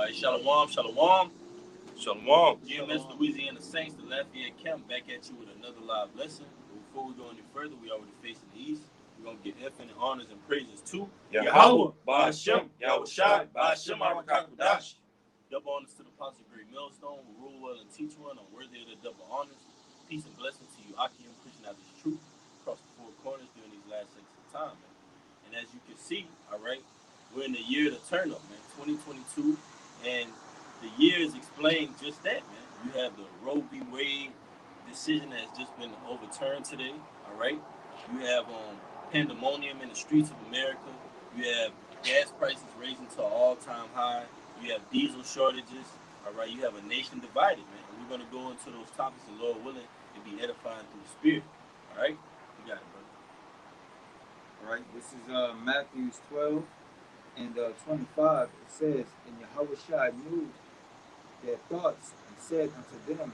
Shalom, shalom. Shalom. GmsLouisianaSaints, the Lafayette camp, back at you with another live lesson. But before we go any further, we already facing the east. We're going to give infinite honors and praises to Yahweh, Ba'ashem, Yahushai, Ba'ashem, Arakakudash. Double honors to the Apostle Great Millstone, who rule well and teach well, and worthy of the double honors. Peace and blessings to you, Akim, pushing out this truth across the four corners during these last sections of time, man. And as you can see, all right, we're in the year of the turn up, man, 2022, and the year is explained just that, man. You have the Roe v. Wade decision that has just been overturned today, all right? You have pandemonium in the streets of America. You have gas prices raising to an all-time high. You have diesel shortages, all right? You have a nation divided, man. And we're going to go into those topics, and Lord willing, and be edifying through the Spirit, all right? You got it, brother. All right, this is Matthew 12 and 25. It says, and Yahushua knew their thoughts and said unto them,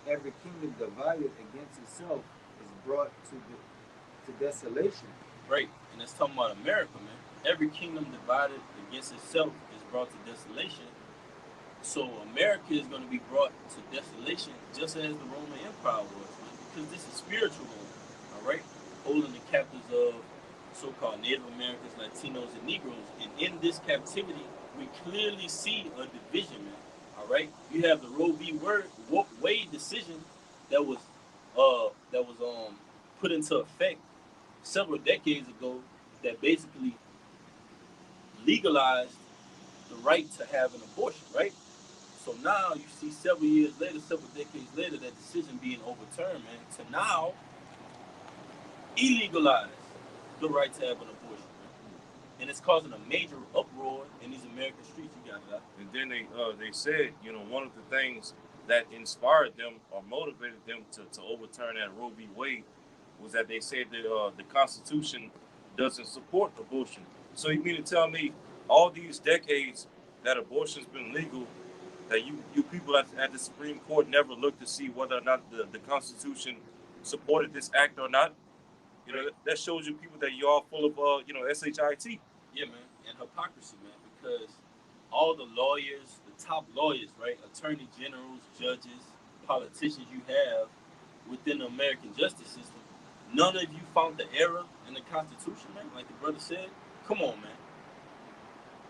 every kingdom divided against itself is brought to desolation. Right, and that's talking about America, man. Every kingdom divided against itself is brought to desolation. So America is going to be brought to desolation just as the Roman Empire was, man, because this is spiritual Rome, all right? Holding the captives of so-called Native Americans, Latinos, and Negroes. And in this captivity, we clearly see a division, man. All right, you have the Roe v. Wade decision that was put into effect several decades ago that basically legalized the right to have an abortion, right? So now you see several years later, several decades later, that decision being overturned, man, to now illegalize the right to have an abortion. And it's causing a major uproar in these American streets. You got it out. And then they said, one of the things that inspired them or motivated them to overturn that Roe v. Wade was that they said that the Constitution doesn't support abortion. So you mean to tell me all these decades that abortion's been legal, that you people at the Supreme Court never looked to see whether or not the Constitution supported this act or not? That shows you people that you're all full of, SHIT. Yeah, man, and hypocrisy, man, because all the lawyers, the top lawyers, right, attorney generals, judges, politicians you have within the American justice system, none of you found the error in the Constitution, man, like the brother said. Come on, man.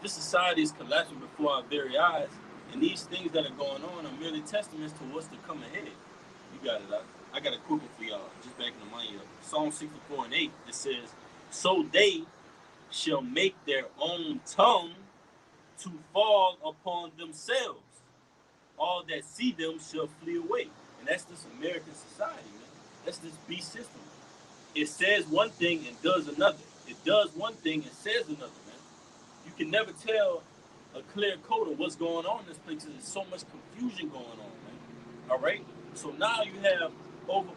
This society is collapsing before our very eyes, and these things that are going on are merely testaments to what's to come ahead. You got it out. I got a quick one for y'all, just backing the money up. Psalm 64 and 8, it says, so they shall make their own tongue to fall upon themselves. All that see them shall flee away. And that's this American society, man. That's this beast system. It says one thing and does another. It does one thing and says another, man. You can never tell a clear code of what's going on in this place because there's so much confusion going on, man. All right? So now you have over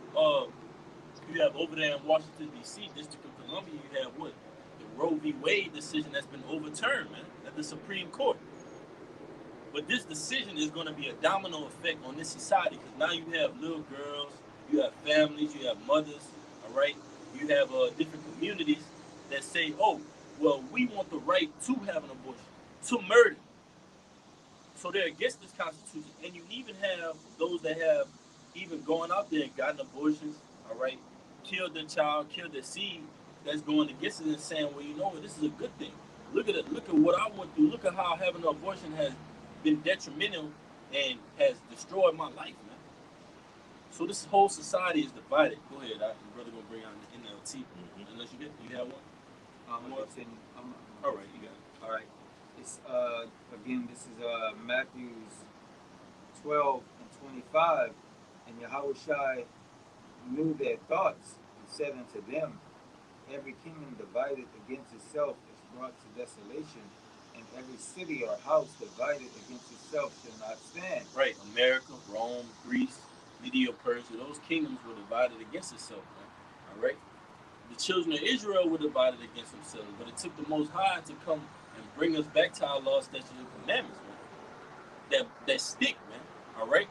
there in Washington, D.C., District of Columbia, you have what? The Roe v. Wade decision that's been overturned, man, at the Supreme Court. But this decision is going to be a domino effect on this society because now you have little girls, you have families, you have mothers, all right? You have different communities that say, oh, well, we want the right to have an abortion, to murder. So they're against this Constitution. And you even have those that have even gone out there and gotten abortions, all right, killed their child, killed their seed, that's going against it and saying, well, you know what, this is a good thing. Look at it. Look at what I went through. Look at how having an abortion has been detrimental and has destroyed my life, man. So this whole society is divided. Go ahead, your brother gonna bring out the NLT. Mm-hmm. Unless you have one. All right, you got it. All right. It's again. This is Matthew's 12 and 25, and Yahushua knew their thoughts and said unto them, every kingdom divided against itself is brought to desolation, and every city or house divided against itself shall not stand. Right. America, Rome, Greece, Medo-Persia, those kingdoms were divided against itself, man. All right? The children of Israel were divided against themselves, but it took the Most High to come and bring us back to our law, statutes, and commandments, man. That stick, man. All right?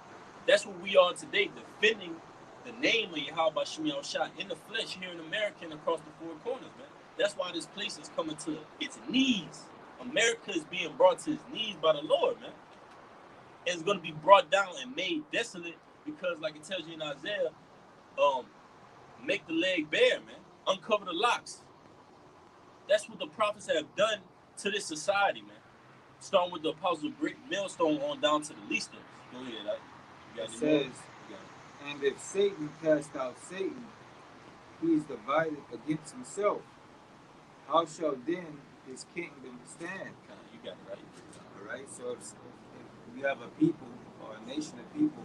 That's what we are today, defending the name of Yahweh Shem Yahushua in the flesh here in America and across the four corners, man. That's why this place is coming to its knees. America is being brought to its knees by the Lord, man. and it's going to be brought down and made desolate because, like it tells you in Isaiah, make the leg bare, man. Uncover the locks. That's what the prophets have done to this society, man. Starting with the apostle great millstone on down to the least of us. Go ahead. It says, and if Satan cast out Satan, he is divided against himself. How shall then his kingdom stand? You got it right. All right. So if you have a people or a nation of people,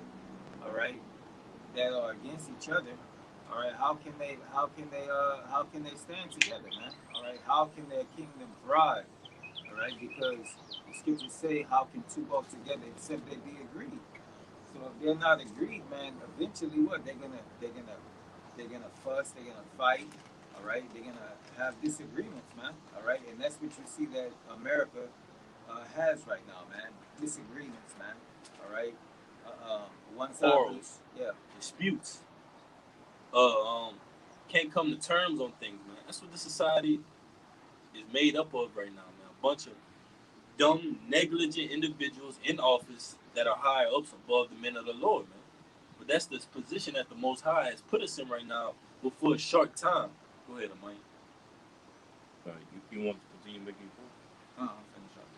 all right, that are against each other, all right, how can they stand together, man? All right, how can their kingdom thrive? All right, because the scriptures say, how can two walk together except they be agreed? So if they're not agreed, man, eventually what they're gonna fuss, they're gonna fight, all right, they're gonna have disagreements, man, all right, and that's what you see that America has right now, man, disagreements, man, all right, one side, quarrels, disputes, can't come to terms on things, man. That's what the society is made up of right now, man. A bunch of dumb, negligent individuals in office that are higher ups above the men of the Lord, man. But that's the position that the Most High has put us in right now, but for a short time. Go ahead, Amani. You want to continue making your point? I'm finished up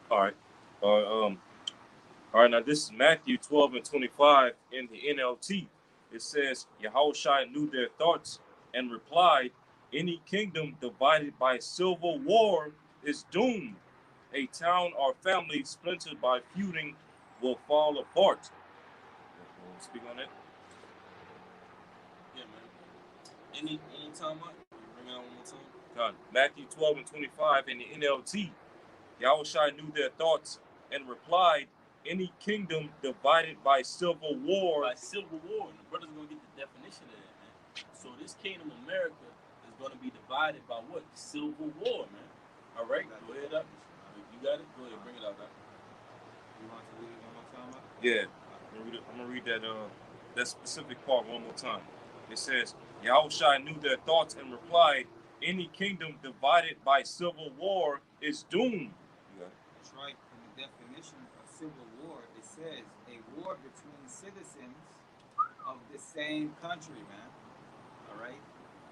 there. All right. All right, now this is Matthew 12:25 in the NLT. It says, Yahushua knew their thoughts and replied, any kingdom divided by civil war is doomed. A town or family splintered by feuding will fall apart. We'll speak on that. Yeah, man. Any time, Mike? Bring it out one more time. God. Matthew 12:25 in the NLT. Yahushua knew their thoughts and replied, any kingdom divided by civil war. By civil war. And the brother's going to get the definition of that, man. So this kingdom of America is going to be divided by what? Civil war, man. All right? Go ahead up. You got it? Go ahead. Bring it out, man. You want to read it one more time, Mike? Yeah. I'm going to read that specific part one more time. It says, Yahushua knew their thoughts and replied, any kingdom divided by civil war is doomed. That's right. In the definition of civil war, it says a war between citizens of the same country, man. All right?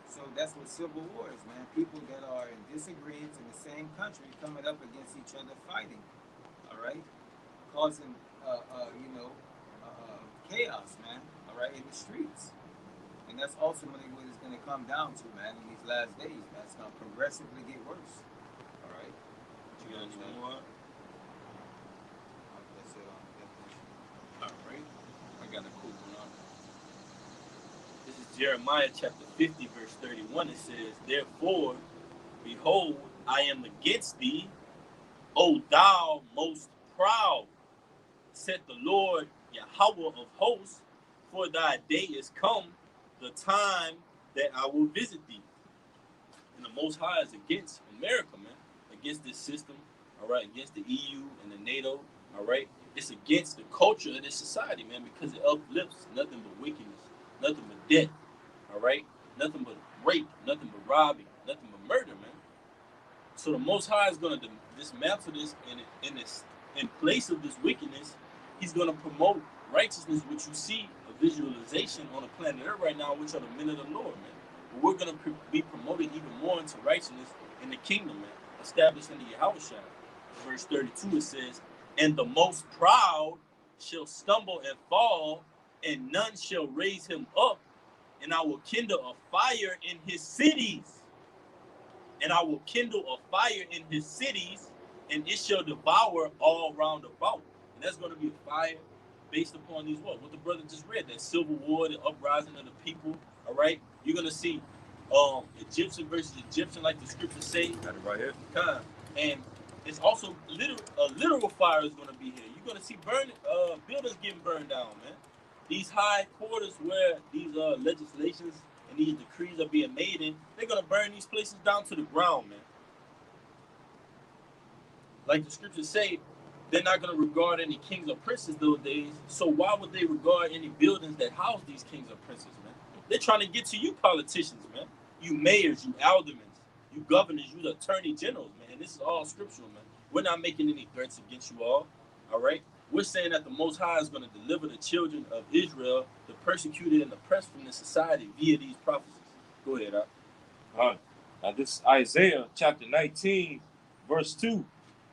So that's what civil war is, man. People that are in disagreements in the same country coming up against each other fighting. All right? Causing, chaos, man. All right? In the streets. And that's ultimately what it's going to come down to, man, in these last days, man. It's going to progressively get worse. All right? You got any more? That's it on the definition. All right. I got a cool one on it. This is Jeremiah chapter 50, verse 31. It says, therefore, behold, I am against thee, O thou most proud, said the Lord Yahweh of hosts, for thy day is come, the time that I will visit thee. And the Most High is against America, man, against this system, all right, against the EU and the NATO, all right. It's against the culture of this society, man, because it uplifts nothing but wickedness, nothing but death, all right, nothing but rape, nothing but robbing, nothing but murder, man. So the Most High is going to dismantle this, and in place of this wickedness, he's going to promote righteousness, which you see a visualization on the planet Earth right now, which are the men of the Lord, man. But we're going to be promoted even more into righteousness in the kingdom, man, established in the Yahushua. Verse 32, it says, and the most proud shall stumble and fall, and none shall raise him up, and I will kindle a fire in his cities. And I will kindle a fire in his cities, and it shall devour all round about. And that's going to be a fire based upon these what the brother just read, that civil war, the uprising of the people. All right, you're going to see Egyptian versus Egyptian, like the scriptures say. Got it right here. And it's also a literal fire is going to be here. You're going to see buildings getting burned down, man. These high quarters where these legislations and these decrees are being made in, they're going to burn these places down to the ground, man. Like the scriptures say, they're not going to regard any kings or princes those days. So why would they regard any buildings that house these kings or princes, man? They're trying to get to you politicians, man. You mayors, you aldermen, you governors, you the attorney generals, man. This is all scriptural, man. We're not making any threats against you all All right. We're saying that the Most High is going to deliver the children of Israel, the persecuted and oppressed from the society via these prophecies. Go ahead, Al. Now this is Isaiah chapter 19, verse 2.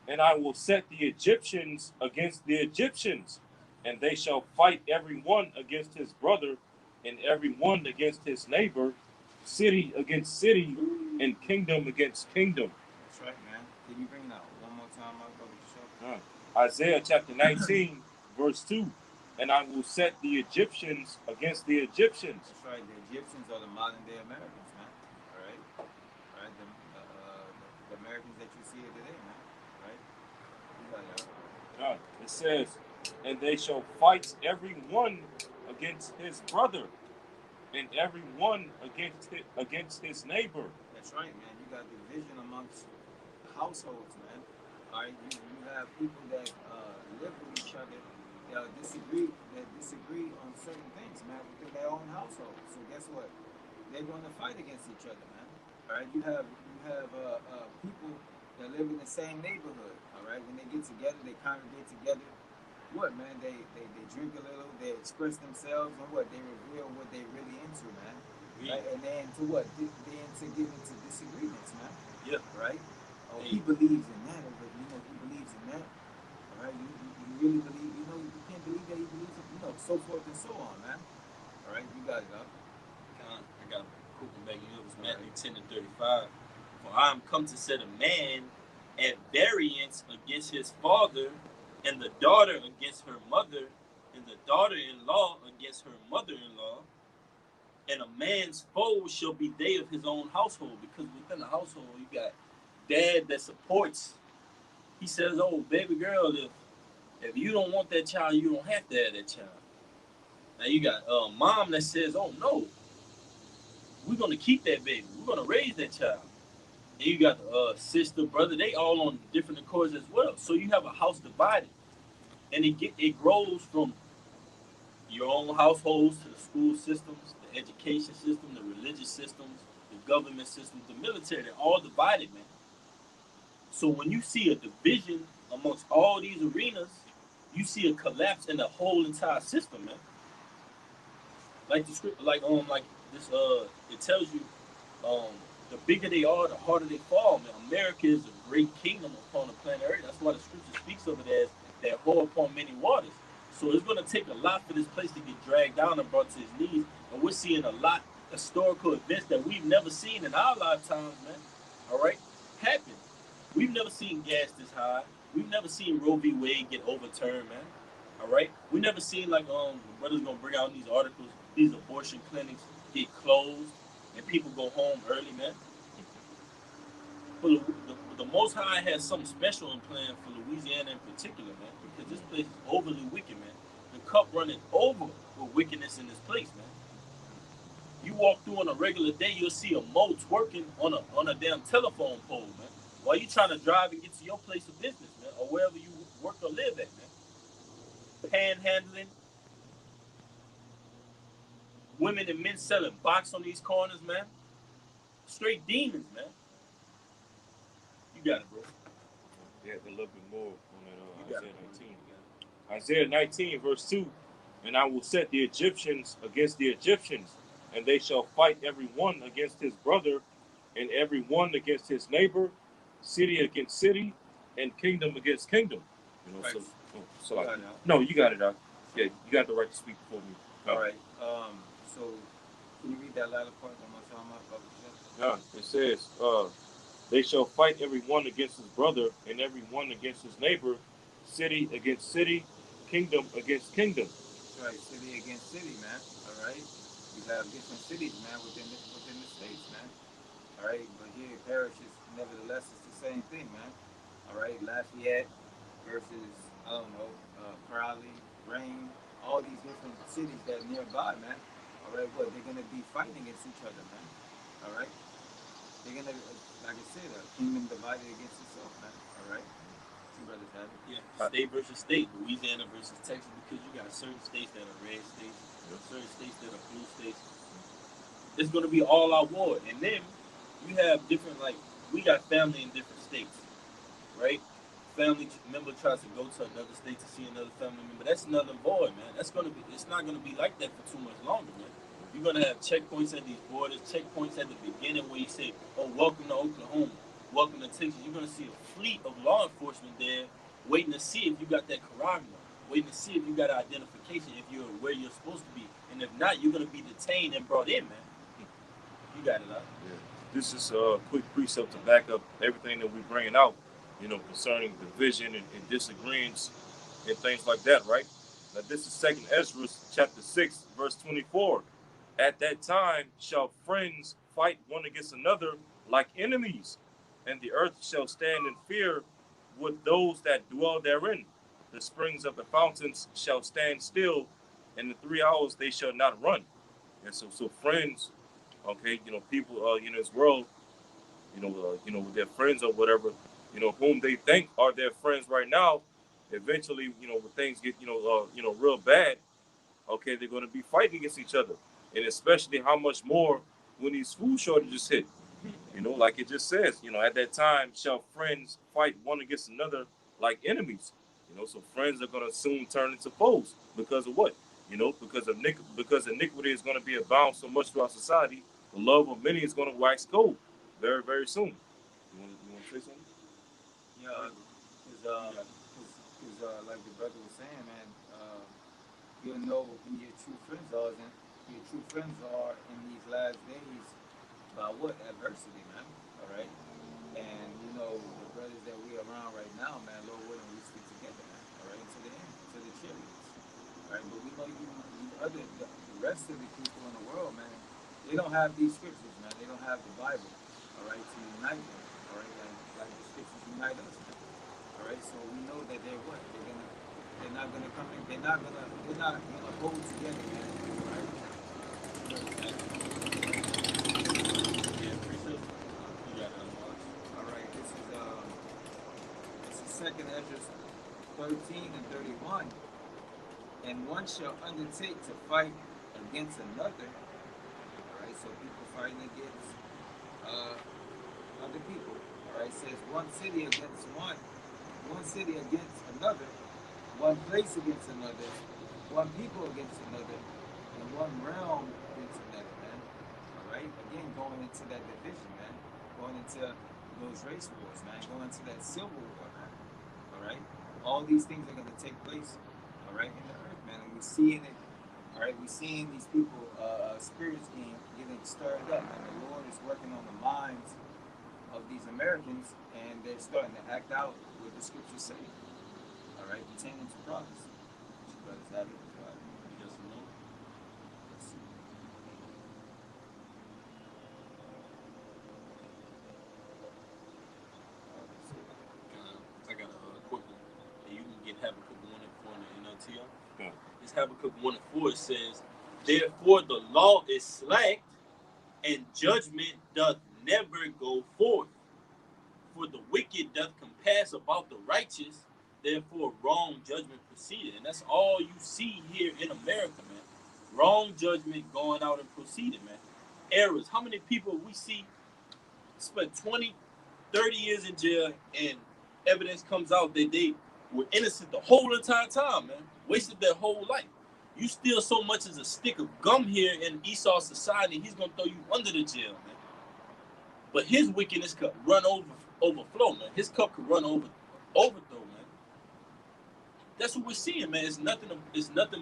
And I will set the Egyptians against the Egyptians, and they shall fight every one against his brother, and every one against his neighbor, city against city, and kingdom against kingdom. That's right, man. Can you bring it out one more time, my brother? Sure. Isaiah chapter 19, verse 2. And I will set the Egyptians against the Egyptians. That's right. The Egyptians are the modern day Americans, man. All right. All right. The Americans that you see here today, man. All right. You got it. It says, and they shall fight every one against his brother, and every one against his neighbor. That's right, man. You got division amongst households, man. All right. You have people that live with each other. Disagree on certain things, man, within their own household. So guess what? They're going to fight against each other, man. All right, you have people that live in the same neighborhood. All right, when they get together, they congregate together. What, man? They drink a little, they express themselves, and what they reveal what they really into, man. Right? And they into what? They into getting into disagreements, man. Yeah. Right? Oh, he believes in that, but he believes in that. All right, you really believe, you can't believe that he believes it, so forth and so on, man. All right, you got it up. I got a quick one back in here. It was Matthew 10 and 35. For I am come to set a man at variance against his father, and the daughter against her mother, and the daughter-in-law against her mother-in-law, and a man's foe shall be they of his own household. Because within the household, you got dad that supports. He says, oh, baby girl, if you don't want that child, you don't have to have that child. Now you got mom that says, oh, no, we're going to keep that baby. We're going to raise that child. And you got the sister, brother, they all on different accords as well. So you have a house divided. And it grows from your own households to the school systems, the education system, the religious systems, the government systems, the military. They're all divided, man. So when you see a division amongst all these arenas, you see a collapse in the whole entire system, man. Like the script, like this, it tells you, the bigger they are, the harder they fall, man. America is a great kingdom upon the planet Earth. That's why the scripture speaks of it as that whore upon many waters. So it's going to take a lot for this place to get dragged down and brought to its knees. And we're seeing a lot of historical events that we've never seen in our lifetimes, man. All right, happen. We've never seen gas this high. We've never seen Roe v. Wade get overturned, man. All right, we never seen like the brothers gonna bring out these articles, these abortion clinics get closed and people go home early, man. But the Most High has something special in plan for Louisiana in particular, man, because this place is overly wicked, man. The cup running over with wickedness in this place, man. You walk through on a regular day, you'll see a mo twerking on a damn telephone pole, man. While you trying to drive and get to your place of business, man, or wherever you work or live at, man. Panhandling, women and men selling box on these corners, man. Straight demons, man. You got it, bro. Yeah, a little bit more on that Isaiah 19. Isaiah 19, verse 2. And I will set the Egyptians against the Egyptians, and they shall fight every one against his brother, and every one against his neighbor, city against city, and kingdom against kingdom. Right. No, you got it, Doc. Yeah, you got the right to speak before me. All right. So can you read that latter part one more time, my brother? Yeah, it says, they shall fight every one against his brother, and every one against his neighbor, city against city, kingdom against kingdom. That's right, city against city, man. All right. You have different cities, man, within the states, man. All right, but here parishes, nevertheless, it's the same thing, man. All right, Lafayette versus I don't know, Crowley, Rain, all these different cities that are nearby, man. All right, what they're gonna be fighting against each other, man. All right, they're gonna, like I said, a kingdom divided against itself, man. All right, two brothers have it. Yeah, state versus state, Louisiana versus Texas, because you got certain states that are red states, certain states that are blue states. It's gonna be all out war, and then you have different, like, we got family in different states, right? family member tries to go to another state to see another family member, that's null and void, man. It's not gonna be like that for too much longer, man. You're gonna have checkpoints at these borders, checkpoints at the beginning where you say, "Oh, welcome to Oklahoma, welcome to Texas." You're gonna see a fleet of law enforcement there, waiting to see if you got that crime, waiting to see if you got identification, if you're where you're supposed to be, and if not, you're gonna be detained and brought in, man. You got it, huh? Yeah. This is a quick precept to back up everything that we're bringing out, concerning division and disagreements and things like that, right? Now, this is 2nd Ezra, chapter 6, verse 24. At that time shall friends fight one against another like enemies, and the earth shall stand in fear with those that dwell therein. The springs of the fountains shall stand still, and in 3 hours they shall not run. And so friends, okay, people, in this world, with their friends or whatever, whom they think are their friends right now, eventually, when things get, real bad, okay, they're going to be fighting against each other, and especially how much more when these food shortages hit. Like it just says, at that time shall friends fight one against another like enemies. So friends are going to soon turn into foes because of what? Because iniquity is going to be abound so much throughout society. The love of many is going to wax cold very, very soon. You want to say something? Yeah, because like the brother was saying, man, you'll know who your true friends are, and your true friends are in these last days by what? Adversity, man. All right? And, the brothers that we around right now, man, Lord willing, we stick together, man. All right? To the end, to the cheerleaders. All right? But we know the rest of the people in the world, man, they don't have these scriptures, man. They don't have the Bible, all right, to unite them. All right? Like the scriptures unite us, man. All right? So we know that they're what? They're not gonna come in. They're not gonna hold together, man. All right? Yeah, appreciate it. You got it. All right. This is 2nd Ezra 13 and 31. And one shall undertake to fight against another. All right. So people fighting against other people. All right. It says one city against another, one place against another, one people against another, and one realm against another, man. All right? Again, going into that division, man. Going into those race wars, man. Going into that civil war, man. All right? All these things are going to take place, all right, in the earth, man. And we're seeing it, all right? We're seeing these people, spirits getting stirred up, and the Lord is working on the minds of these Americans, and they're starting to act out what the scriptures say. All right, pertaining to prophecy. You brothers have it. Yes or no? Let's see. I got a quick one. And you can get Habakkuk 1 and 4 in the NLT. Yeah. This Habakkuk 1 and 4 says, "Therefore the law is slacked, and judgment doth never go forth. For the wicked doth compass about the righteous, therefore wrong judgment proceeded." And that's all you see here in America, man. Wrong judgment going out and proceeding, man. Errors. How many people we see spend 20, 30 years in jail and evidence comes out that they were innocent the whole entire time, man. Wasted their whole life. You steal so much as a stick of gum here in Esau society, he's gonna throw you under the jail, man. But his wickedness could overflow, man. His cup could overthrow, man. That's what we're seeing, man. It's nothing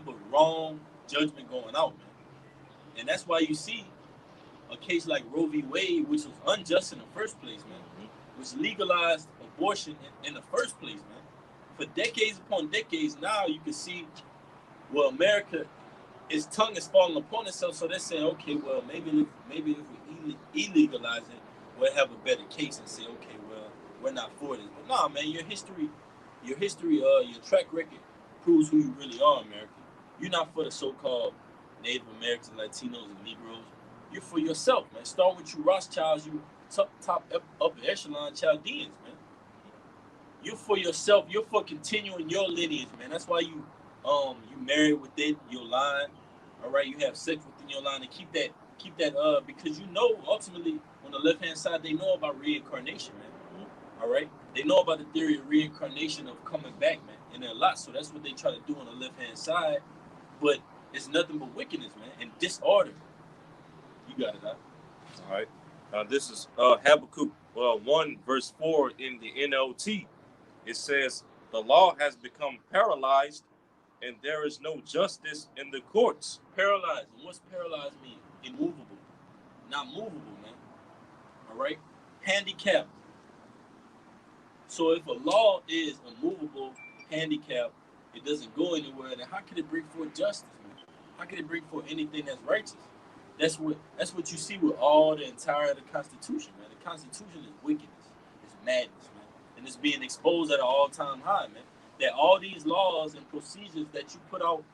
but wrong judgment going out, man. And that's why you see a case like Roe v. Wade, which was unjust in the first place, man, which legalized abortion in the first place, man. For decades upon decades now, you can see, well, America, its tongue is falling upon itself, so they're saying, okay, well, maybe if we illegalize it, we'll have a better case and say, okay, well, we're not for this. But nah, man, your track record proves who you really are, America. You're not for the so-called Native Americans, Latinos, and Negroes. You're for yourself, man. Start with you Rothschilds, you top upper echelon Chaldeans, man. You're for yourself. You're for continuing your lineage, man. That's why you marry within your line. All right, you have sex within your line, and keep that because ultimately on the left hand side they know about reincarnation, man. All right, They know about the theory of reincarnation of coming back, man, and a lot. So that's what they try to do on the left hand side. But it's nothing but wickedness, man, and disorder. You got it, huh? All right. This is Habakkuk 1 verse 4 in the NLT. It says, "The law has become paralyzed, and there is no justice in the courts." Paralyzed. And what's paralyzed mean? Immovable, not movable, man. All right. Handicapped. So if a law is immovable, handicapped, it doesn't go anywhere, then how can it bring forth justice, man? How can it bring forth anything that's righteous? That's what you see with all the entire the Constitution, man. The Constitution is wickedness, it's madness, man, and it's being exposed at an all-time high, man. That all these laws and procedures that you put out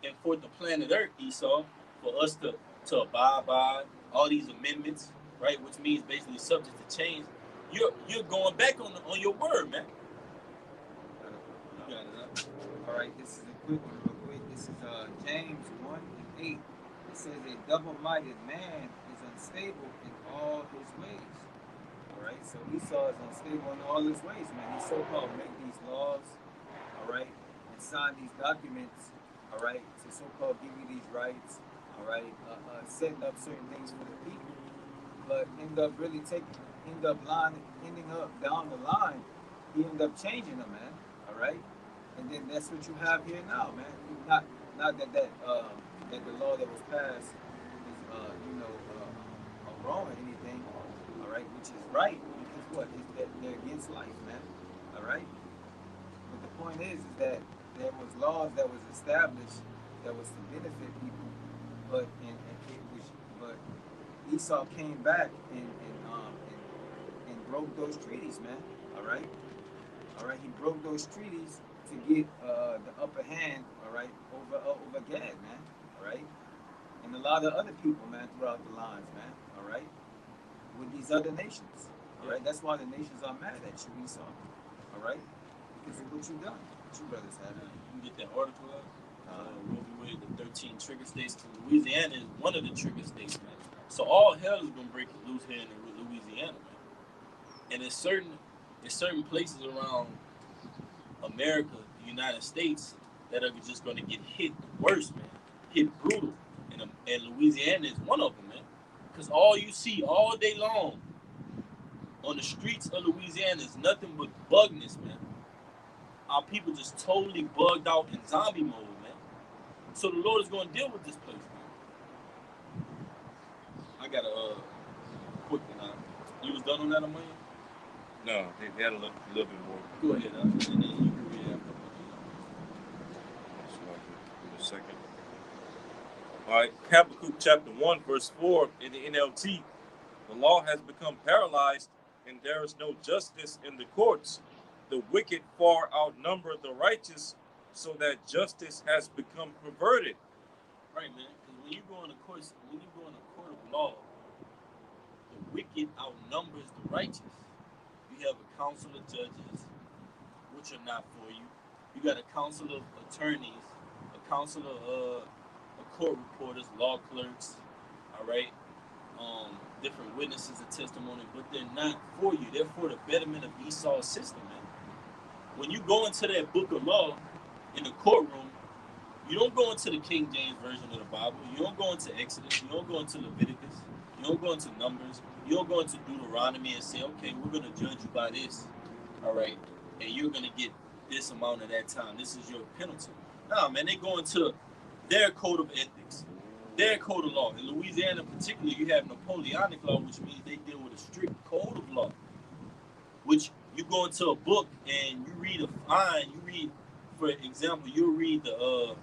and for the planet Earth, Esau, for us to abide by all these amendments, right? Which means basically subject to change. You're going back on your word, man. You got it, huh? All right, this is a quick one, real quick. This is James 1 and 8. It says a double-minded man is unstable in all his ways. All right, so Esau is unstable in all his ways, man. He so-called make these laws, all right, and sign these documents, all right, to so-called give you these rights, all right, setting up certain things for the people, but end up down the line, he ended up changing them, man. All right, and then that's what you have here now, man. Not that the law that was passed is wrong or anything. All right, which is right because what is that they're against life, man. All right, but the point is that there was laws that was established that was to benefit people, but Esau came back and broke those treaties, man. All right. He broke those treaties to get the upper hand, all right, over Gad, man. All right, and a lot of other people, man, throughout the lines, man. All right, with these other nations. All right, that's why the nations are mad at you, Esau. All right, because of what you done, what you brothers have. You can get that article out. Roe v. Wade, the 13 trigger states. Louisiana is one of the trigger states, man. So all hell is gonna break loose here in Louisiana, man. And in certain places around America, the United States, that are just gonna get hit worse, man. Hit brutal. And Louisiana is one of them, man. Because all you see all day long on the streets of Louisiana is nothing but bugness, man. Our people just totally bugged out in zombie mode, man. So the Lord is going to deal with this place, man. I got a quick one. You was done on that, Amaya? No, they had a little bit more. Go ahead, and then you can read after. Give me a second. All right, Habakkuk chapter 1, verse 4 in the NLT. The law has become paralyzed, and there is no justice in the courts. The wicked far outnumber the righteous, so that justice has become perverted. Right, man. Because when you go in a court of law, the wicked outnumbers the righteous. You have a council of judges, which are not for you. You got a council of attorneys, a council of court reporters, law clerks, all right, different witnesses and testimony, but they're not for you. They're for the betterment of Esau's system, man. When you go into that book of law in the courtroom, you don't go into the King James version of the Bible. You don't go into Exodus. You don't go into Leviticus. You don't go into Numbers. You don't go into Deuteronomy and say, okay, we're going to judge you by this, all right, and you're going to get this amount of that time. This is your penalty. No, man, they go into their code of ethics, their code of law. In Louisiana in particular, you have Napoleonic law, which means they deal with a strict code of law, which you go into a book and you read a fine. You read, for example, you'll read the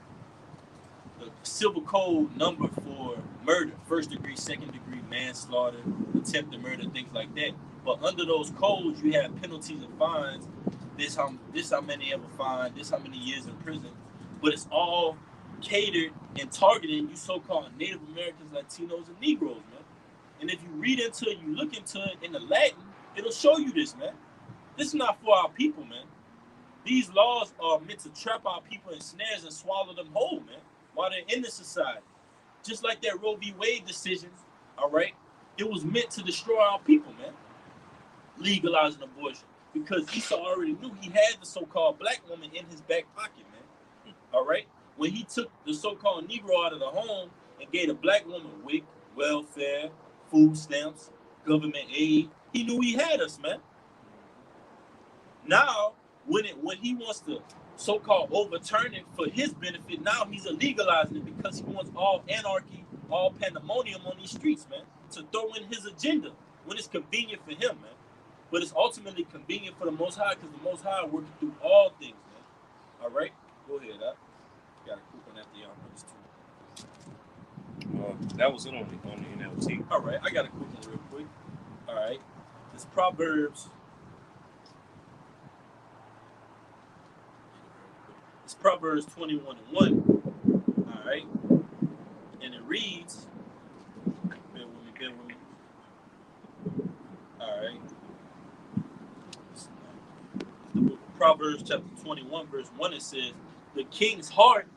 civil code number for murder, first degree, second degree, manslaughter, attempted murder, things like that. But under those codes, you have penalties and fines. This how many ever fined, this how many years in prison. But it's all catered and targeting you so-called Native Americans, Latinos, and Negroes, man. And if you read into it, you look into it in the Latin, it'll show you this, man. This is not for our people, man. These laws are meant to trap our people in snares and swallow them whole, man, while they're in the society. Just like that Roe v. Wade decision, all right? It was meant to destroy our people, man. Legalizing abortion, because Esau already knew he had the so-called black woman in his back pocket, man. All right? When he took the so-called Negro out of the home and gave the black woman WIC, welfare, food stamps, government aid, he knew he had us, man. Now, when he wants to so-called overturn it for his benefit, now he's illegalizing it because he wants all anarchy, all pandemonium on these streets, man, to throw in his agenda when it's convenient for him, man. But it's ultimately convenient for the Most High because the Most High working through all things, man. All right? Go ahead, got a quick one after y'all brothers, too. That was it on the NLT. All right, I got a quick one real quick. All right. It's Proverbs. It's Proverbs 21:1. All right. And it reads, bear with me. All right. The book of Proverbs chapter 21, verse 1, it says, the king's heart,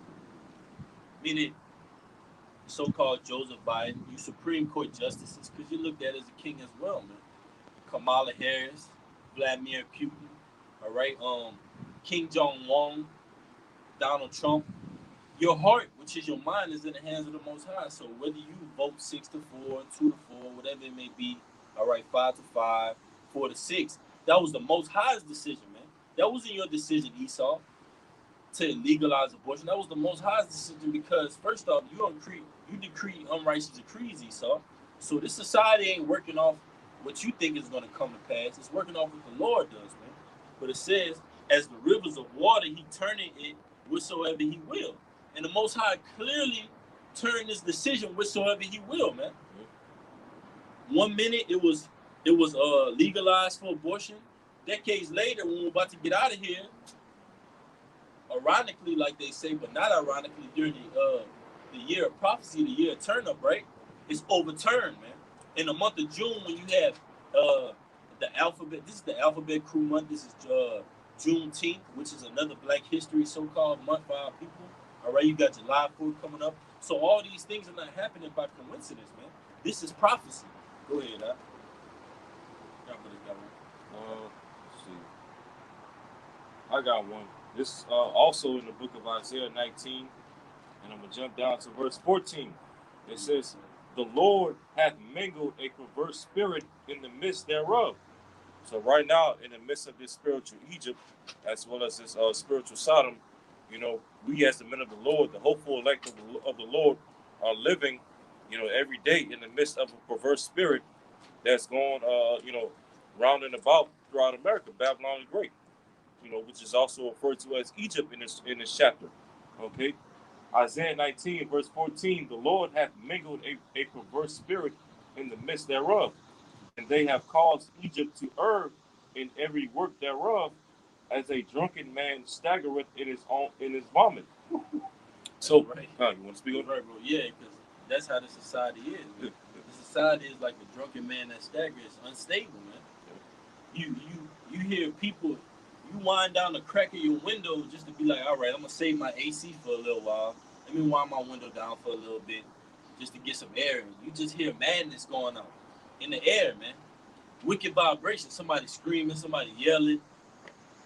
meaning so-called Joseph Biden, you Supreme Court justices, because you looked at as a king as well, man. Kamala Harris, Vladimir Putin, all right, King Jong-un, Donald Trump. Your heart, which is your mind, is in the hands of the Most High. So whether you vote 6-4, 2-4, whatever it may be, all right, 5-5, 4-6, that was the Most High's decision, man. That wasn't your decision, Esau, to legalize abortion. That was the Most High's decision because, first off, you decree unrighteous decrees, Esau. So this society ain't working off what you think is going to come to pass. It's working off what the Lord does, man. But it says, as the rivers of water, he turneth it whatsoever he will. And the Most High clearly turned this decision whatsoever he will, man. 1 minute it was legalized for abortion. Decades later, when we're about to get out of here, ironically, like they say, but not ironically, during the year of prophecy, the year of turn up, right? It's overturned, man. In the month of June, when you have the alphabet, this is the alphabet crew month. This is Juneteenth, which is another Black History so-called month for our people. All right, you got July 4th coming up. So all these things are not happening by coincidence, man. This is prophecy. Go ahead, y'all. Y'all better got one. Let's see. I got one. This is also in the book of Isaiah 19, and I'm going to jump down to verse 14. It says, the Lord hath mingled a perverse spirit in the midst thereof. So right now, in the midst of this spiritual Egypt, as well as this spiritual Sodom, you know, we as the men of the Lord, the hopeful elect of the Lord, are living, you know, every day in the midst of a perverse spirit that's going, you know, round and about throughout America, Babylon the Great, you know, which is also referred to as Egypt in this chapter. Okay, Isaiah 19, verse 14, the Lord hath mingled a perverse spirit in the midst thereof, and they have caused Egypt to err in every work thereof, as a drunken man staggereth in his vomit. So, right. You want to speak on right, bro? Yeah, because that's how the society is. Man. The society is like a drunken man that staggers, unstable, man. You hear people, you wind down the crack of your window just to be like, all right, I'm gonna save my AC for a little while. Let me wind my window down for a little bit, just to get some air. You just hear madness going on in the air, man. Wicked vibration. Somebody screaming, somebody yelling.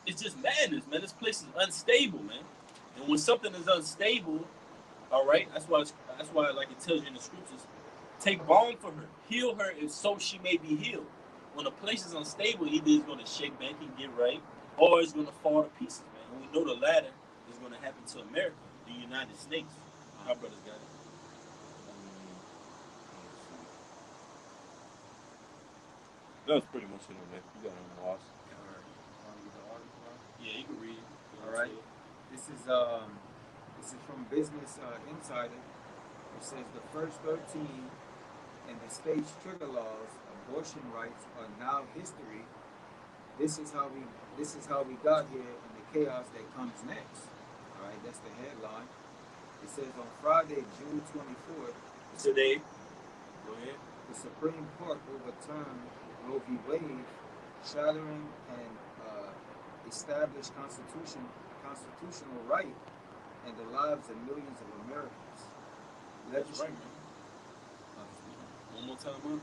It's just madness, man. This place is unstable, man. And when something is unstable, all right, that's why like it tells you in the scriptures, take balm for her, heal her, if so she may be healed. When a place is unstable, either it's going to shake back and get right, or it's going to fall to pieces, man. And we know the latter is going to happen to America, the United States. Our brothers got it. That's pretty much it, man. You got it on the watch. All right. Want to get the article out? Yeah, you can read it. All right. This is from Business Insider. It says the first 13 in the state's trigger laws, abortion rights are now history. This is how we got here, and the chaos that comes next. All right, that's the headline. It says on Friday, June 24th. Today. Go ahead. The Supreme Court overturned Roe v. Wade, shattering an established constitutional right and the lives of millions of Americans. That's right, man. One more time, man.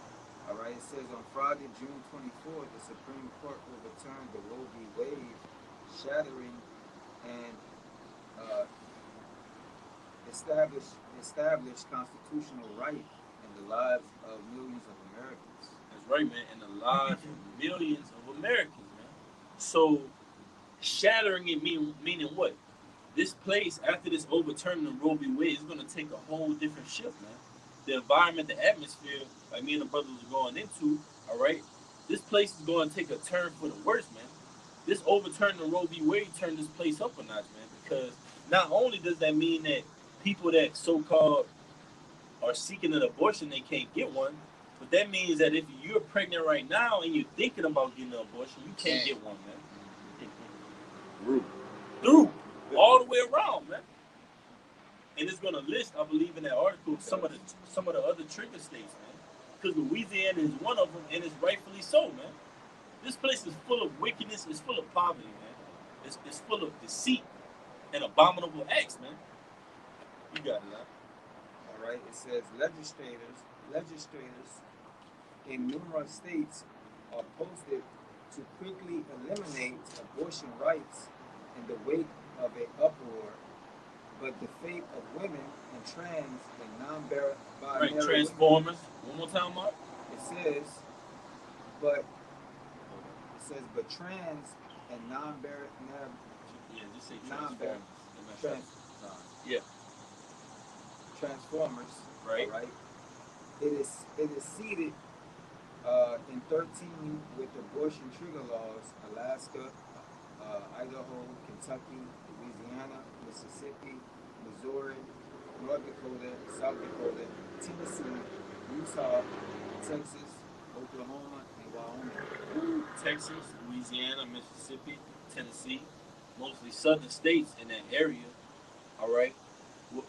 All right, it says on Friday, June 24th, the Supreme Court overturned the Roe v. Wade, shattering and uh, established constitutional right in the lives of millions of Americans. That's right, man. And the lives of millions of Americans, man. So shattering it meaning what? This place, after this overturning the Roe v. Wade, is going to take a whole different shift, man. The environment, the atmosphere, like me and the brothers are going into, all right, this place is going to take a turn for the worse, man. This overturning the Roe v. Wade turned this place up a notch, man, because not only does that mean that people that so-called are seeking an abortion, they can't get one, but that means that if you're pregnant right now and you're thinking about getting an abortion, you can't get one, man. Through. All the way around, man. And it's gonna list, I believe, in that article, some of the other trigger states, man. Because Louisiana is one of them, and it's rightfully so, man. This place is full of wickedness. It's full of poverty, man. It's full of deceit and abominable acts, man. You got it, man. All right, it says legislators in numerous states are posted to quickly eliminate abortion rights in the wake of an uproar, but the fate of women and trans and non-binary right, Transformers. One more time, Mark. It says, but trans and non-binary. Yeah, just say non-binary. Yeah. Transformers. Right. Right. It is seated in 13 with abortion trigger laws: Alaska, Idaho, Kentucky, Louisiana, Mississippi, Missouri, North Dakota, South Dakota, Tennessee, Utah, Texas, Oklahoma, and Wyoming. Texas, Louisiana, Mississippi, Tennessee, mostly southern states in that area, all right,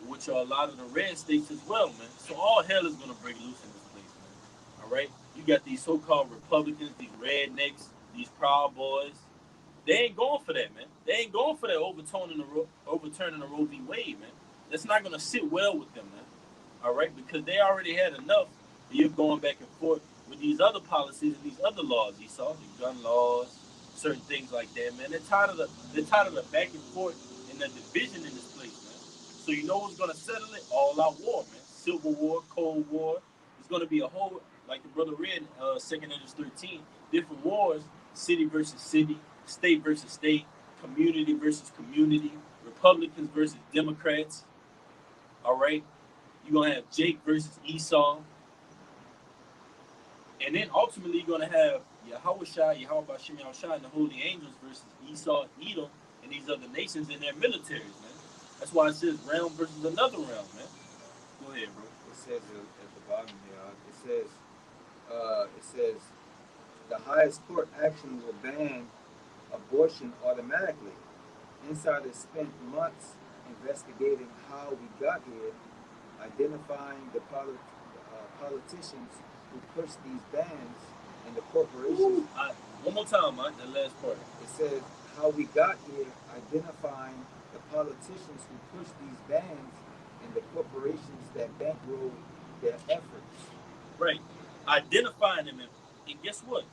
which are a lot of the red states as well, man. So all hell is going to break loose in this place, man, all right? You got these so-called Republicans, these rednecks, these Proud Boys. They ain't going for that, man. They ain't going for that overturning the Roe v. Wade, man. That's not going to sit well with them, man, all right? Because they already had enough of you going back and forth with these other policies and these other laws. You saw the gun laws, certain things like that, man. They're tired of the back and forth and the division in this place, man. So you know what's gonna settle it? All out war, man. Civil War, Cold War. It's gonna be a whole, like the brother read, 2nd Edges 13, different wars: city versus city, state versus state, community versus community, Republicans versus Democrats. All right, you're gonna have Jake versus Esau. And then ultimately you're gonna have Yahushua, Yahushua, and the Holy Angels versus Esau, Edom, and these other nations in their militaries, man. That's why it says realm versus another realm, man. Go ahead, bro. It says at the bottom here. It says the highest court action will ban abortion automatically. Insiders spent months investigating how we got here, identifying the politicians who push these bans and the corporations. One more time, Mike, the last part. It says how we got here, identifying the politicians who push these bans and the corporations that bankroll their efforts. Right. Identifying them. And guess what?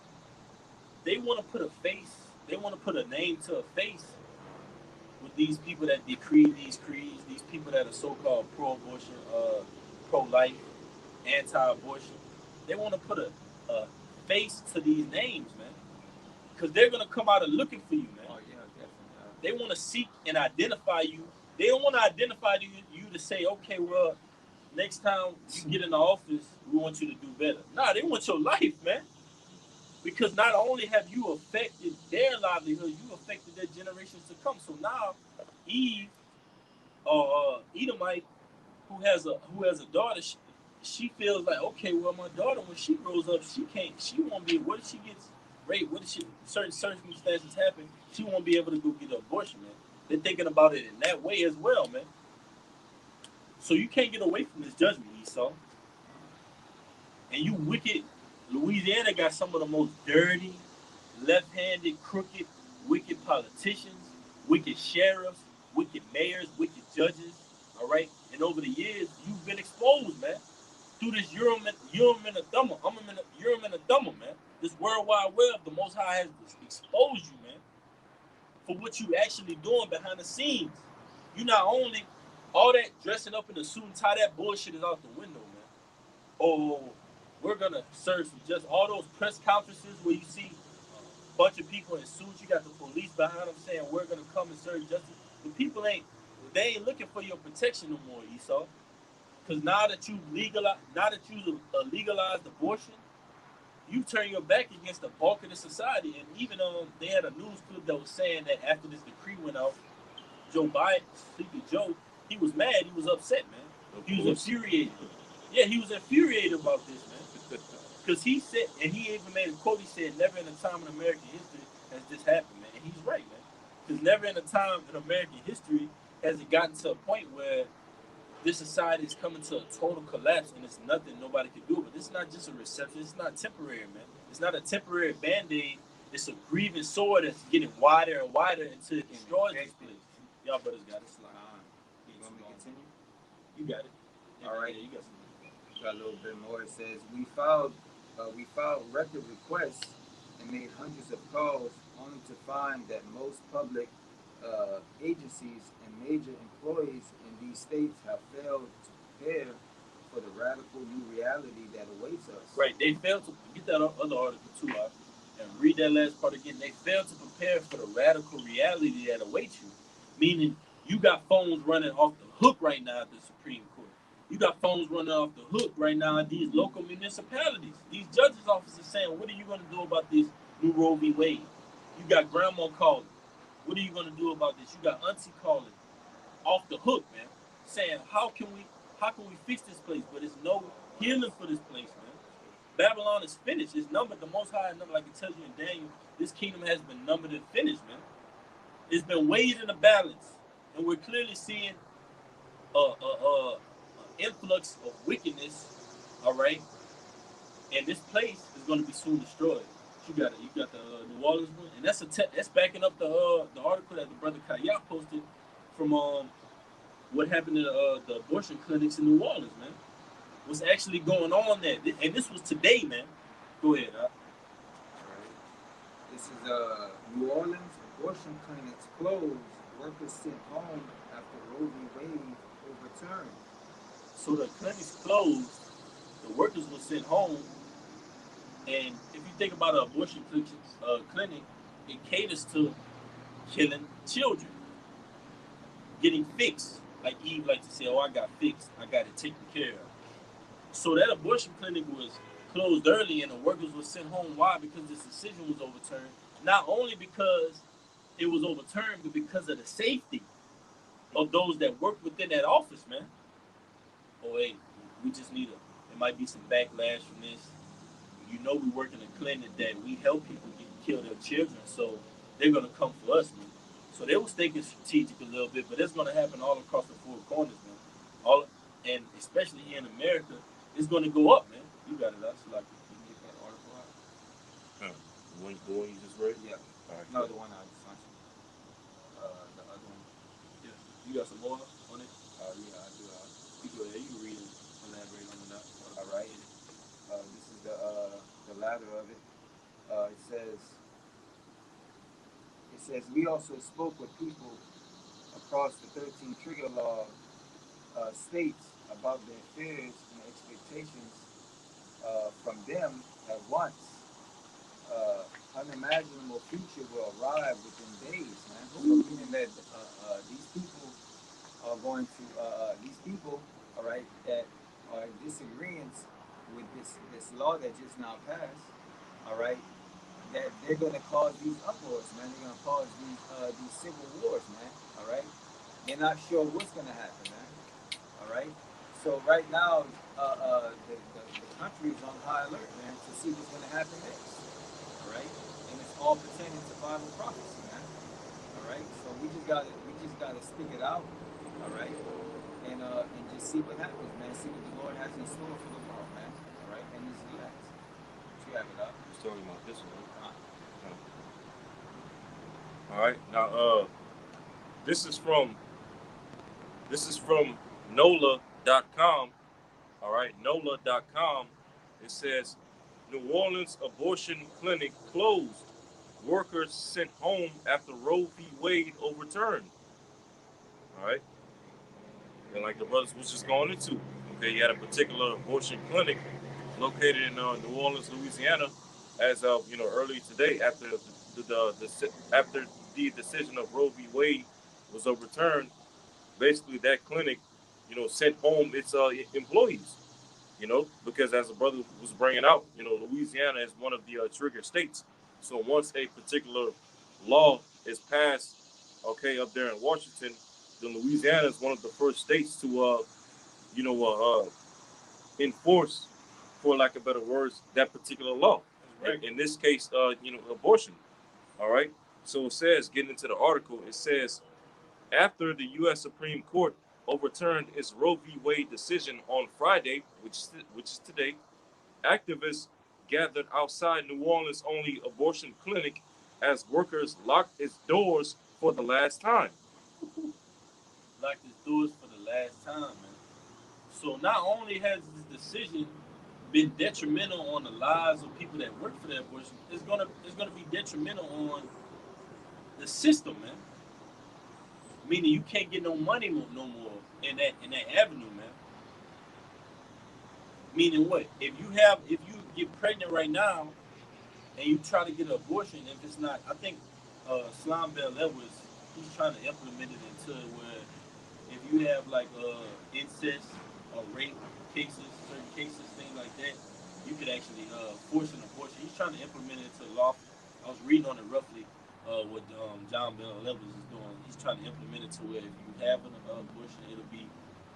They want to put a face, they want to put a name to a face with these people that decree these creeds, these people that are so-called pro-abortion, pro-life, anti-abortion. They want to put a face to these names, man, because they're gonna come out and looking for you, man. Oh yeah, definitely. They want to seek and identify you. They don't want to identify you to say, okay, well, next time you get in the office, we want you to do better. Nah, they want your life, man. Because not only have you affected their livelihood, you affected their generations to come. So now, Eve, Edomite, who has a daughter, she feels like, okay, well, my daughter, when she grows up, she won't be. What if she gets raped? What if certain circumstances happen? She won't be able to go get an abortion, man. They're thinking about it in that way as well, man. So you can't get away from this judgment, Esau. And you wicked, Louisiana got some of the most dirty, left-handed, crooked, wicked politicians, wicked sheriffs, wicked mayors, wicked judges, all right? And over the years, you've been exposed, man, through this Urim and World Wide Web, the Most High has exposed you, man, for what you actually doing behind the scenes. You not only all that dressing up in a suit and tie, that bullshit is out the window, man. Oh, we're gonna serve some just all those press conferences where you see a bunch of people in suits. You got the police behind them saying we're gonna come and serve justice. The people ain't looking for your protection no more, Esau. Because now that you legalized abortion, you turn your back against the bulk of the society. And even they had a news clip that was saying that after this decree went out, Joe Biden, Sleepy Joe, he was mad. He was upset, man. He was infuriated. Yeah, he was infuriated about this, man. Because he said, and he even made a quote, he said, never in a time in American history has this happened, man. And he's right, man. Because never in a time in American history has it gotten to a point where this society is coming to a total collapse and it's nothing nobody can do. But this is not just a reception. It's not temporary, man. It's not a temporary Band-Aid. It's a grieving sword that's getting wider and wider until it destroys this place. Y'all brothers got it. Slide on. You want me to continue? You got it. Yeah, all right. Yeah, you got something. Got a little bit more. It says we filed record requests and made hundreds of calls, only to find that most public agencies and major employees in these states have failed to prepare for the radical new reality that awaits us. Right. They failed to get that other article too, and read that last part again. They failed to prepare for the radical reality that awaits you. Meaning, you got phones running off the hook right now at the Supreme Court. You got phones running off the hook right now at these local municipalities. These judges' offices saying, what are you going to do about this new Roe v. Wade? You got grandma calling. What are you going to do about this? You got auntie calling off the hook, man, saying, how can we fix this place? But there's no healing for this place, man. Babylon is finished. It's numbered. The Most High number, like it tells you in Daniel, this kingdom has been numbered and finished, man. It's been weighed in a balance, and we're clearly seeing a influx of wickedness. All right, and this place is going to be soon destroyed. You got it. You got the New Orleans one, and that's backing up the article that the brother Kayat posted from what happened to the abortion clinics in New Orleans, man. What's actually going on there? And this was today, man. Go ahead. All right. This is New Orleans abortion clinics closed. Workers sent home after Roe v. Wade overturned. So the clinics closed. The workers were sent home. And if you think about an abortion clinic, it caters to killing children, getting fixed. Like Eve likes to say, oh, I got fixed. I got it taken care of. So that abortion clinic was closed early and the workers were sent home. Why? Because this decision was overturned. Not only because it was overturned, but because of the safety of those that work within that office, man. Oh, hey, we just need there might be some backlash from this. You know we work in a clinic that we help people kill their children, so they're going to come for us, man. So they was thinking strategic a little bit, but it's going to happen all across the four corners, man. And especially here in America, it's going to go up, man. You got it. That's like, you can get that article out. The one you just read? Yeah. All right, no, good. the one I just sent you. The other one. Yeah. You got some more on it? Yeah, I do. You go ahead. You can read it. Elaborate on that. All right. This is the latter of it. It says we also spoke with people across the 13 trigger law states about their fears and expectations from them at once. Unimaginable future will arrive within days, man. So meaning that these people are going to these people, all right, that are in disagreement with this law that just now passed, all right, that they're going to cause these uproars, man. They're going to cause these civil wars, man. All right, they're not sure what's going to happen, man. All right, so right now the country is on high alert, man, to see what's going to happen next. All right, and it's all pertaining to Bible prophecy, man. All right, so we just gotta stick it out. All right, and just see what happens, man. See what the Lord has in store for the world, man. All right, and this is last. You have it up. Just talking about this one. All right, now this is from NOLA.com. All right, NOLA.com. It says New Orleans abortion clinic closed. Workers sent home after Roe v. Wade overturned. All right. And like the brothers was just going into, okay, you had a particular abortion clinic located in New Orleans, Louisiana, as of earlier today, after after the decision of Roe v. Wade was overturned. Basically, that clinic, sent home its employees. Because as the brother was bringing out, Louisiana is one of the trigger states. So once a particular law is passed, okay, up there in Washington, then Louisiana is one of the first states to, you know, enforce, for lack of better words, that particular law. Right. In this case, abortion. All right. So it says, getting into the article, it says, after the U.S. Supreme Court overturned its Roe v. Wade decision on Friday, which is today, activists gathered outside New Orleans' only abortion clinic as workers locked its doors for the last time. Locked his doors for the last time, man. So not only has this decision been detrimental on the lives of people that work for that abortion, it's gonna be detrimental on the system, man. Meaning you can't get no money no more in that avenue, man. Meaning what? If you get pregnant right now and you try to get an abortion, if it's not, I think Slime Bell Edwards, he's trying to implement it into where if you have like incest or rape cases, certain cases, things like that, you could actually force an abortion. He's trying to implement it into law. I was reading on it roughly what John Bell Edwards is doing. He's trying to implement it to where if you have an abortion, it'll be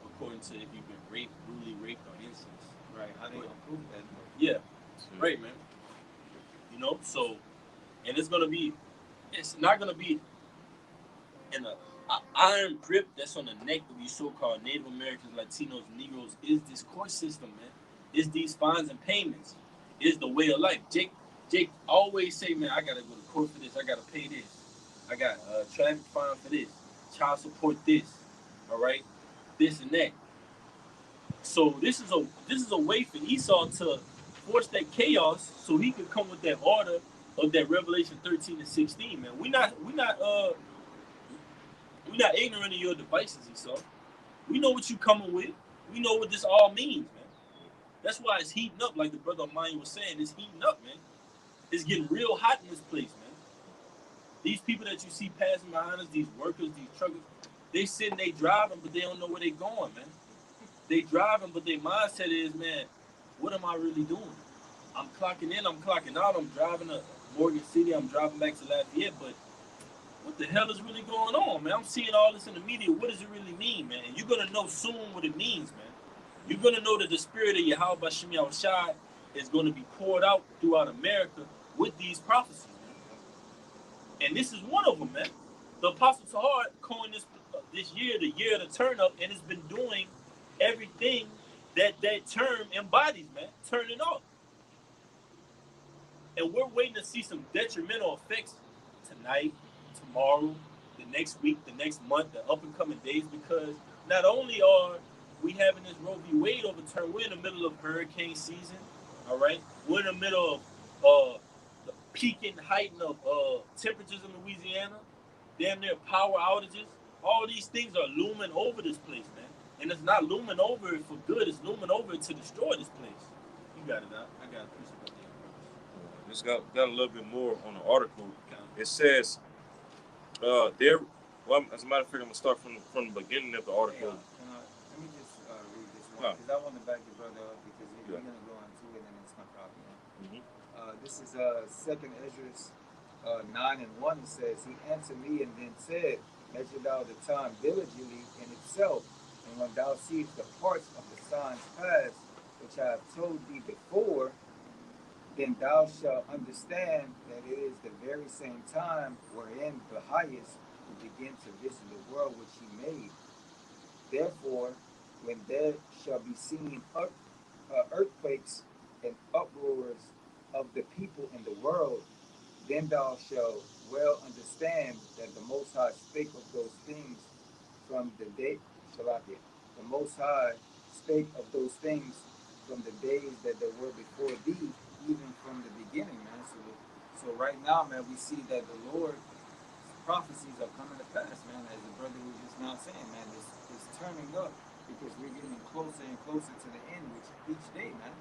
according to if you've been raped, brutally raped, or incest. Right. How they gonna prove that? Yeah, right, man. So and it's not gonna be in a iron grip that's on the neck of these so-called Native Americans, Latinos, Negroes. Is this court system, man? Is these fines and payments? Is the way of life? Jake always say, man, I gotta go to court for this. I gotta pay this. I got a traffic fine for this. Child support this. All right, this and that. So this is a way for Esau to force that chaos, so he could come with that order of that Revelation 13 and 16. Man, we're not ignorant of your devices, Esau. We know what you coming with. We know what this all means, man. That's why it's heating up, like the brother of mine was saying. It's heating up, man. It's getting real hot in this place, man. These people that you see passing behind us, these workers, these truckers, they sitting, they driving, but they don't know where they going, man. They driving, but their mindset is, man, what am I really doing? I'm clocking in, I'm clocking out, I'm driving to Morgan City, I'm driving back to Lafayette, but what the hell is really going on, man? I'm seeing all this in the media. What does it really mean, man? And you're gonna know soon what it means, man. You're gonna know that the spirit of Yahweh Bashim Yahushai is gonna be poured out throughout America with these prophecies, man. And this is one of them, man. The Apostle Tahar coined this year the year of the turn up, and it's been doing everything that term embodies, man. Turning up. And we're waiting to see some detrimental effects tonight, tomorrow, the next week, the next month, the up and coming days, because not only are we having this Roe v. Wade overturned, we're in the middle of hurricane season, all right? We're in the middle of the peaking, heighten of temperatures in Louisiana, damn near power outages. All these things are looming over this place, man. And it's not looming over it for good, it's looming over it to destroy this place. You got it, I got it. Just got a little bit more on the article. It says there. Well, as a matter of fact, I'm gonna start from the beginning of the article. Let me just read this one because I want to back your brother up because we're gonna go into it and it's not problem. This is Second Ezra 9:1. It says, "He answered me and then said, Measure thou the time diligently in itself, and when thou seest the parts of the signs past, which I have told thee before, then thou shalt understand that it is the very same time wherein the highest will begin to visit the world which he made. Therefore, when there shall be seen earthquakes and uproars of the people in the world, then thou shalt well understand that the Most High spake of those things from the day Shalakia. The Most High spake of those things from the days that there were before thee, even from the beginning, man. So right now, man, we see that the Lord's prophecies are coming to pass, man. As the brother was just now saying, man, it's turning up because we're getting closer and closer to the end, which each day, man.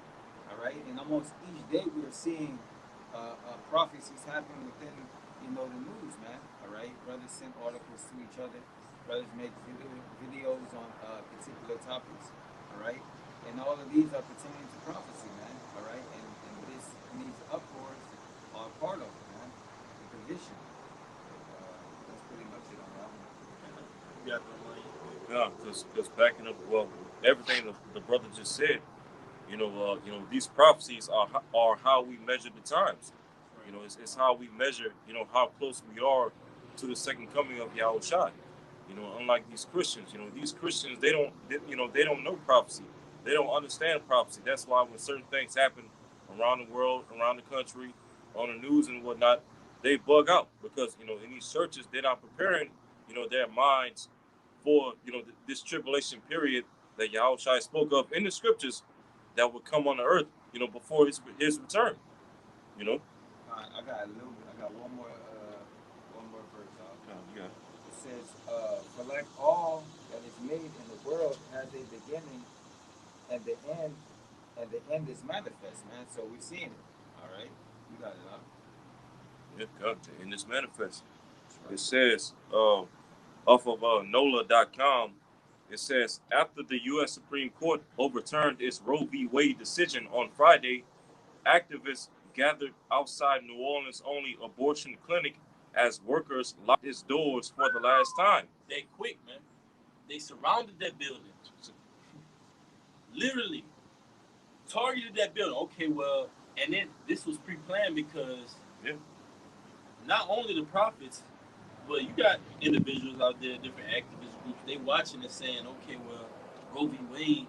All right, and almost each day we are seeing prophecies happen within, the news, man. All right, brothers send articles to each other. Brothers make videos on particular topics. All right, and all of these are pertaining to prophecy, man. All right, and this needs uproars are part of it, man. The position. That's pretty much it on that one. You got the money. Yeah, because backing up, well, everything the brother just said, these prophecies are how we measure the times. It's how we measure, how close we are to the second coming of Yahushua. Unlike these Christians, they don't know prophecy. They don't understand prophecy. That's why when certain things happen around the world, around the country, on the news and whatnot, they bug out because, in these churches, they're not preparing, their minds for, this tribulation period that Yahushua spoke of in the scriptures that would come on the earth, before his return, I got one more verse out. Yeah. It says, for like all that is made in the world has a beginning and the end is manifest, man. So we're seeing it. All right. You got it, huh? Yeah, God, the end is manifest. Right. It says, off of NOLA.com, it says, after the U.S. Supreme Court overturned its Roe v. Wade decision on Friday, activists gathered outside New Orleans' only abortion clinic as workers locked its doors for the last time. They quick, man. They surrounded that building. Literally targeted that building. Okay, well, and then this was pre-planned because not only the prophets, but you got individuals out there, different activist groups, they watching and saying, okay, well, Roe v. Wade,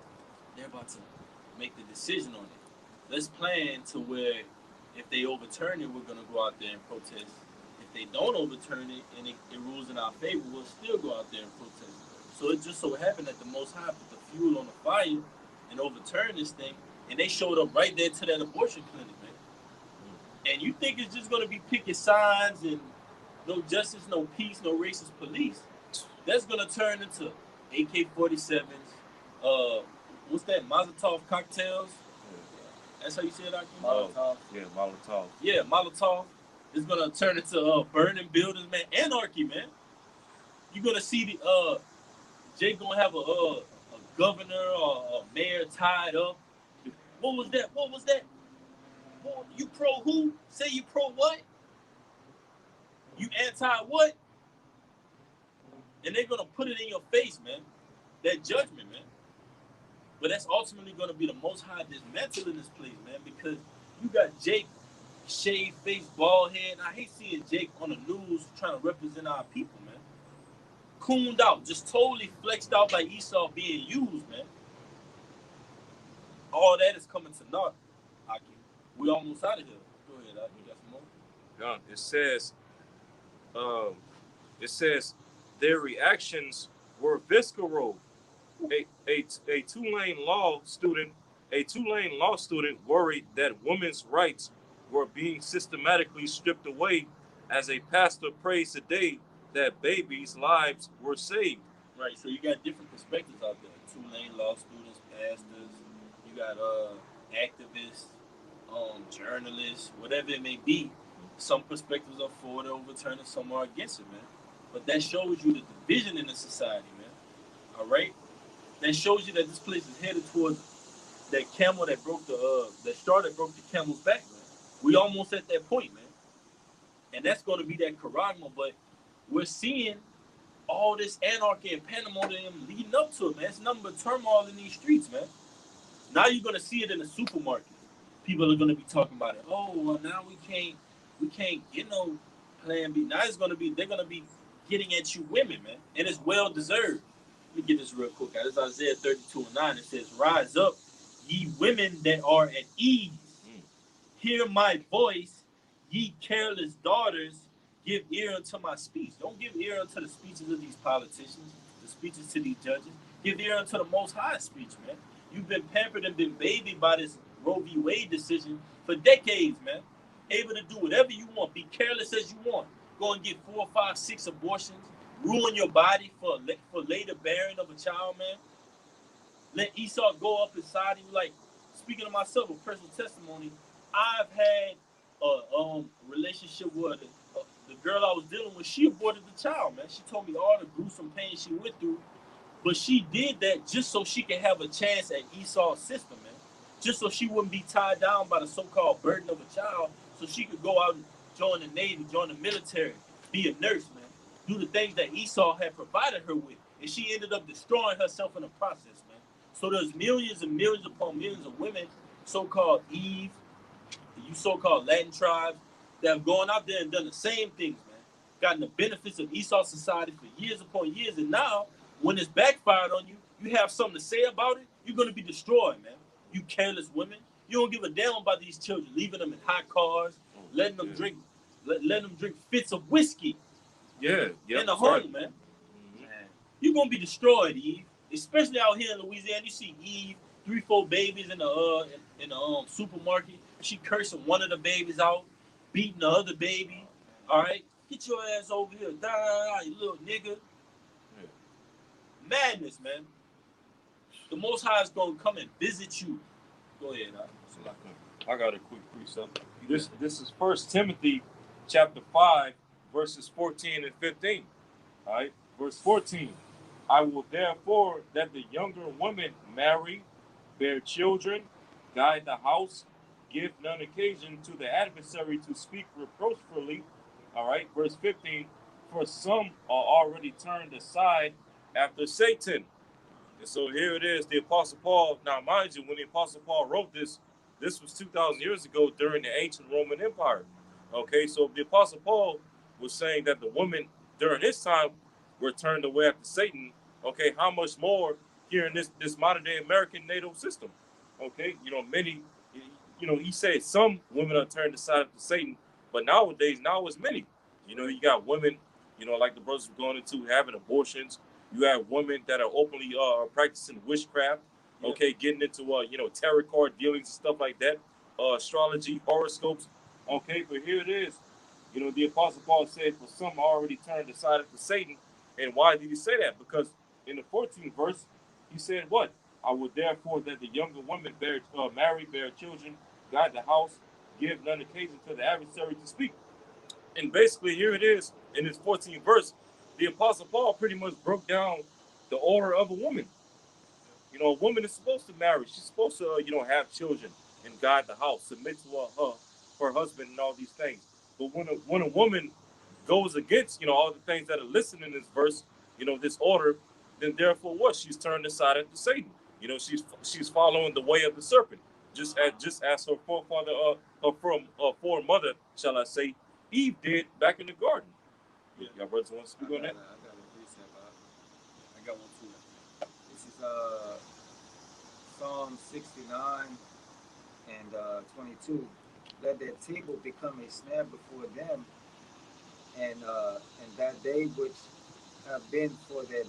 they're about to make the decision on it. Let's plan to where if they overturn it, we're going to go out there and protest. If they don't overturn it and it rules in our favor, we'll still go out there and protest. So it just so happened that the Most High put the fuel on the fire and overturned this thing, and they showed up right there to that abortion clinic, man. And you think it's just going to be picket signs and no justice, no peace, no racist police? That's going to turn into AK-47s, what's that, Molotov cocktails? That's how you say it, Aki? Molotov. Yeah, Molotov. Yeah, Molotov. It's going to turn into burning buildings, man. Anarchy, man. You're going to see the Jay going to have a governor or a mayor tied up. What was that? What was that? Boy, you pro who? Say you pro what? You anti what? And they're going to put it in your face, man. That judgment, man. But that's ultimately going to be the Most High dismantling this place, man, because you got Jake, shaved face, bald head. And I hate seeing Jake on the news trying to represent our people, man. Cooned out, just totally flexed out by Esau being used, man. All that is coming to naught, Aki. We almost out of here. Go ahead, Aki. You got some more? Yeah, it says their reactions were visceral. A Tulane law student worried that women's rights were being systematically stripped away as a pastor prays today that babies' lives were saved. Right, so you got different perspectives out there. Tulane law students, pastors, you got activists, journalists, whatever it may be. Some perspectives are for the overturning, some are against it, man. But that shows you the division in the society, man. All right? That shows you that this place is headed towards that camel that broke that straw that broke the camel's back, man. We almost at that point, man. And that's going to be that charagma, but we're seeing all this anarchy and pandemonium leading up to it, man. It's nothing but turmoil in these streets, man. Now you're going to see it in the supermarket. People are going to be talking about it. Oh, well, now we can't get no plan B. Now they're going to be getting at you women, man. And it's well deserved. Let me get this real quick. It's Isaiah 32:9. It says, rise up, ye women that are at ease. Hear my voice, ye careless daughters, give ear unto my speech. Don't give ear unto the speeches of these politicians, the speeches to these judges. Give ear unto the Most High speech, man. You've been pampered and been babied by this Roe v. Wade decision for decades, man. Able to do whatever you want, be careless as you want. Go and get 4, 5, 6 abortions, ruin your body for later bearing of a child, man. Let Esau go up inside you. Like, speaking of myself, a personal testimony, I've had a relationship with the girl I was dealing with. She aborted the child, man. She told me all the gruesome pain she went through, but she did that just so she could have a chance at Esau's system, man. Just so she wouldn't be tied down by the so-called burden of a child, so she could go out and join the Navy, join the military, be a nurse, man. Do the things that Esau had provided her with. And she ended up destroying herself in the process, man. So there's millions and millions upon millions of women, so-called Eve, you so-called Latin tribes, that have gone out there and done the same things, man. Gotten the benefits of Esau society for years upon years, and now, when it's backfired on you, you have something to say about it, you're going to be destroyed, man. You careless women. You don't give a damn about these children, leaving them in hot cars, letting them drink fits of whiskey in the home, man. You're going to be destroyed, Eve. Especially out here in Louisiana, you see Eve, 3, 4 babies in the supermarket. She cursing one of the babies out, beating the other baby. All right, get your ass over here, you little nigga. Madness, man. The Most High is gonna come and visit you. Go ahead. I got a quick precept. This is 1 Timothy chapter 5, verses 14 and 15. All right, verse 14. I will therefore that the younger women marry, bear children, guide the house, give none occasion to the adversary to speak reproachfully. All right, verse 15. For some are already turned aside after Satan. And so here it is, the Apostle Paul. Now, mind you, when the Apostle Paul wrote this was 2,000 years ago during the ancient Roman Empire. Okay, so the Apostle Paul was saying that the women during his time were turned away after Satan. Okay, how much more here in this modern day American NATO system? Okay, many, he said some women are turned aside after Satan, but nowadays, now it's many. You got women, like the brothers were going into having abortions. You have women that are openly practicing witchcraft, okay, getting into tarot card dealings and stuff like that, astrology, horoscopes, okay. But here it is, the Apostle Paul said, "For some are already turned aside after Satan." And why did he say that? Because in the 14th verse, he said, "What? I will therefore that the younger women marry, bear children, guide the house, give none occasion to the adversary to speak." And basically, here it is in this 14th verse. The Apostle Paul pretty much broke down the order of a woman. A woman is supposed to marry. She's supposed to, have children and guide the house, submit to her husband and all these things. But when a woman goes against, all the things that are listed in this verse, this order, then therefore what? She's turned aside after Satan. She's following the way of the serpent, just as her forefather, her foremother, shall I say, Eve did back in the garden. Y'all brothers want to speak on that? I got one too. This is Psalm 69 and 22. Let their table become a snare before them, and that they which have been for their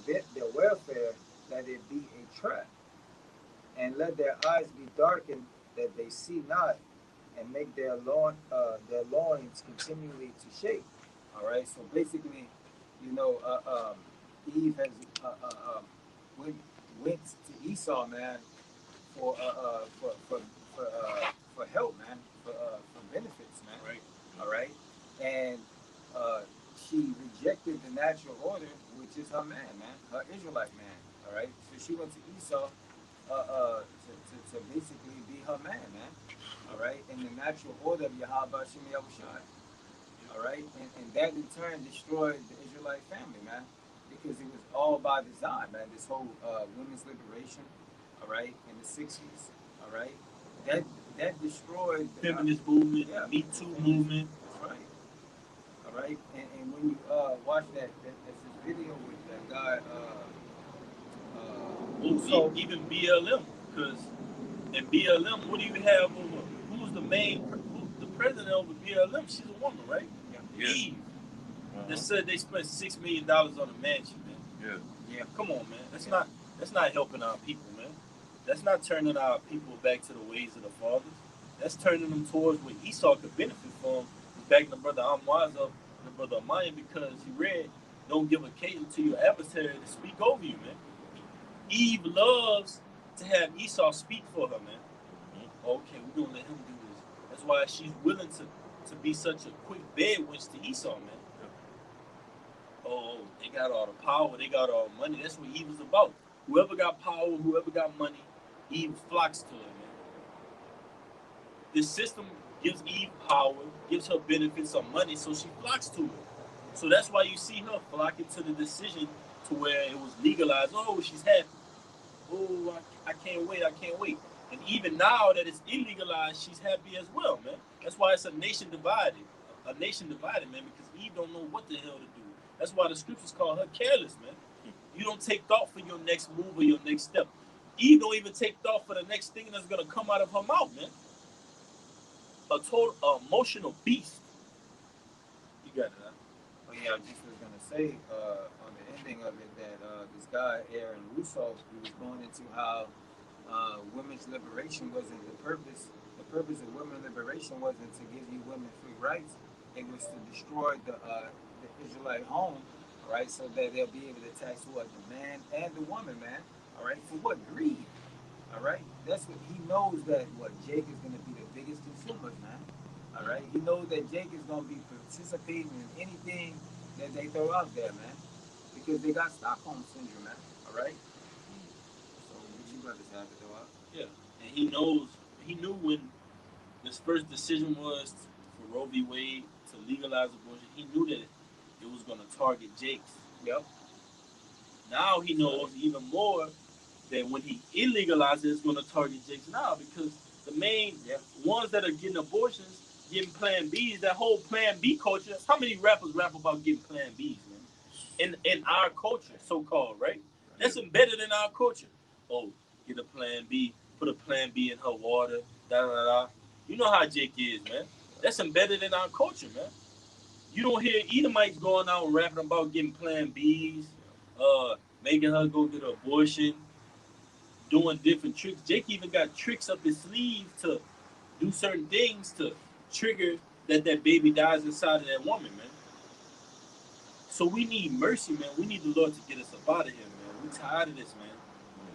welfare, let it be a trap. And let their eyes be darkened, that they see not, and make their loins continually to shake. All right. So basically, Eve has went to Esau, man, for help, man, for benefits, man. Right. All right. And she rejected the natural order, which is her man, her Israelite man. All right. So she went to Esau to basically be her man. All right. In the natural order of Yahweh Shem Yahushai. All right. And that in turn destroyed the Israelite family, man, because it was all by design, man. This whole women's liberation, all right, in the 60s, all right, that destroyed the feminist movement, Me Too movement. That's right. All right. And when you watch that's this video with that guy, even BLM, because in BLM, what do you have over? Who's the president over BLM? She's a woman, right? Yeah. Eve. They said they spent $6 million on a mansion, man. Yeah. Come on, man. That's not helping our people, man. That's not turning our people back to the ways of the fathers. That's turning them towards what Esau could benefit from. Backing the brother Amwaz up and the brother Amaya because he read, don't give occasion to your adversary to speak over you, man. Eve loves to have Esau speak for her, man. Okay, we're gonna let him do this. That's why she's willing to be such a quick bed witch to Esau, man. Oh, they got all the power, they got all the money. That's what Eve was about. Whoever got power, whoever got money, Eve flocks to it, man. This system gives Eve power, gives her benefits of money, so she flocks to it. So that's why you see her flocking to the decision to where it was legalized. Oh, she's happy. Oh, I can't wait, I can't wait. And even now that it's illegalized, she's happy as well, man. That's why it's a nation divided. A nation divided, man, because Eve don't know what the hell to do. That's why the scriptures call her careless, man. You don't take thought for your next move or your next step. Eve don't even take thought for the next thing that's gonna come out of her mouth, man. A total emotional beast. You got it, huh? Oh yeah, I just was gonna say on the ending of it that this guy Aaron Russo, he was going into how women's liberation wasn't the purpose. The purpose of women's liberation wasn't to give you women free rights. It was to destroy the Israelite home, all right, so that they'll be able to tax what the man and the woman, man. All right, for what? Greed. All right, that's what he knows, that what Jake is going to be the biggest consumers, man. All right, he knows that Jake is going to be participating in anything that they throw out there, man, because they got Stockholm syndrome, man. All right. So what you brothers have to throw out? Yeah. And he knew when this first decision was for Roe v. Wade to legalize abortion, he knew that it was going to target Jakes. Yep. Now he knows even more that when he illegalizes, it's going to target Jakes now because the main ones that are getting abortions, getting Plan Bs, that whole Plan B culture. How many rappers rap about getting Plan Bs, man? In our culture, so called, right? That's embedded in our culture. Oh, get a Plan B, put a Plan B in her water, da da da. You know how Jake is, man. That's embedded in our culture, man. You don't hear Edomites going out and rapping about getting Plan Bs, making her go get an abortion, doing different tricks. Jake even got tricks up his sleeve to do certain things to trigger that baby dies inside of that woman, man. So we need mercy, man. We need the Lord to get us up out of here, man. We're tired of this, man.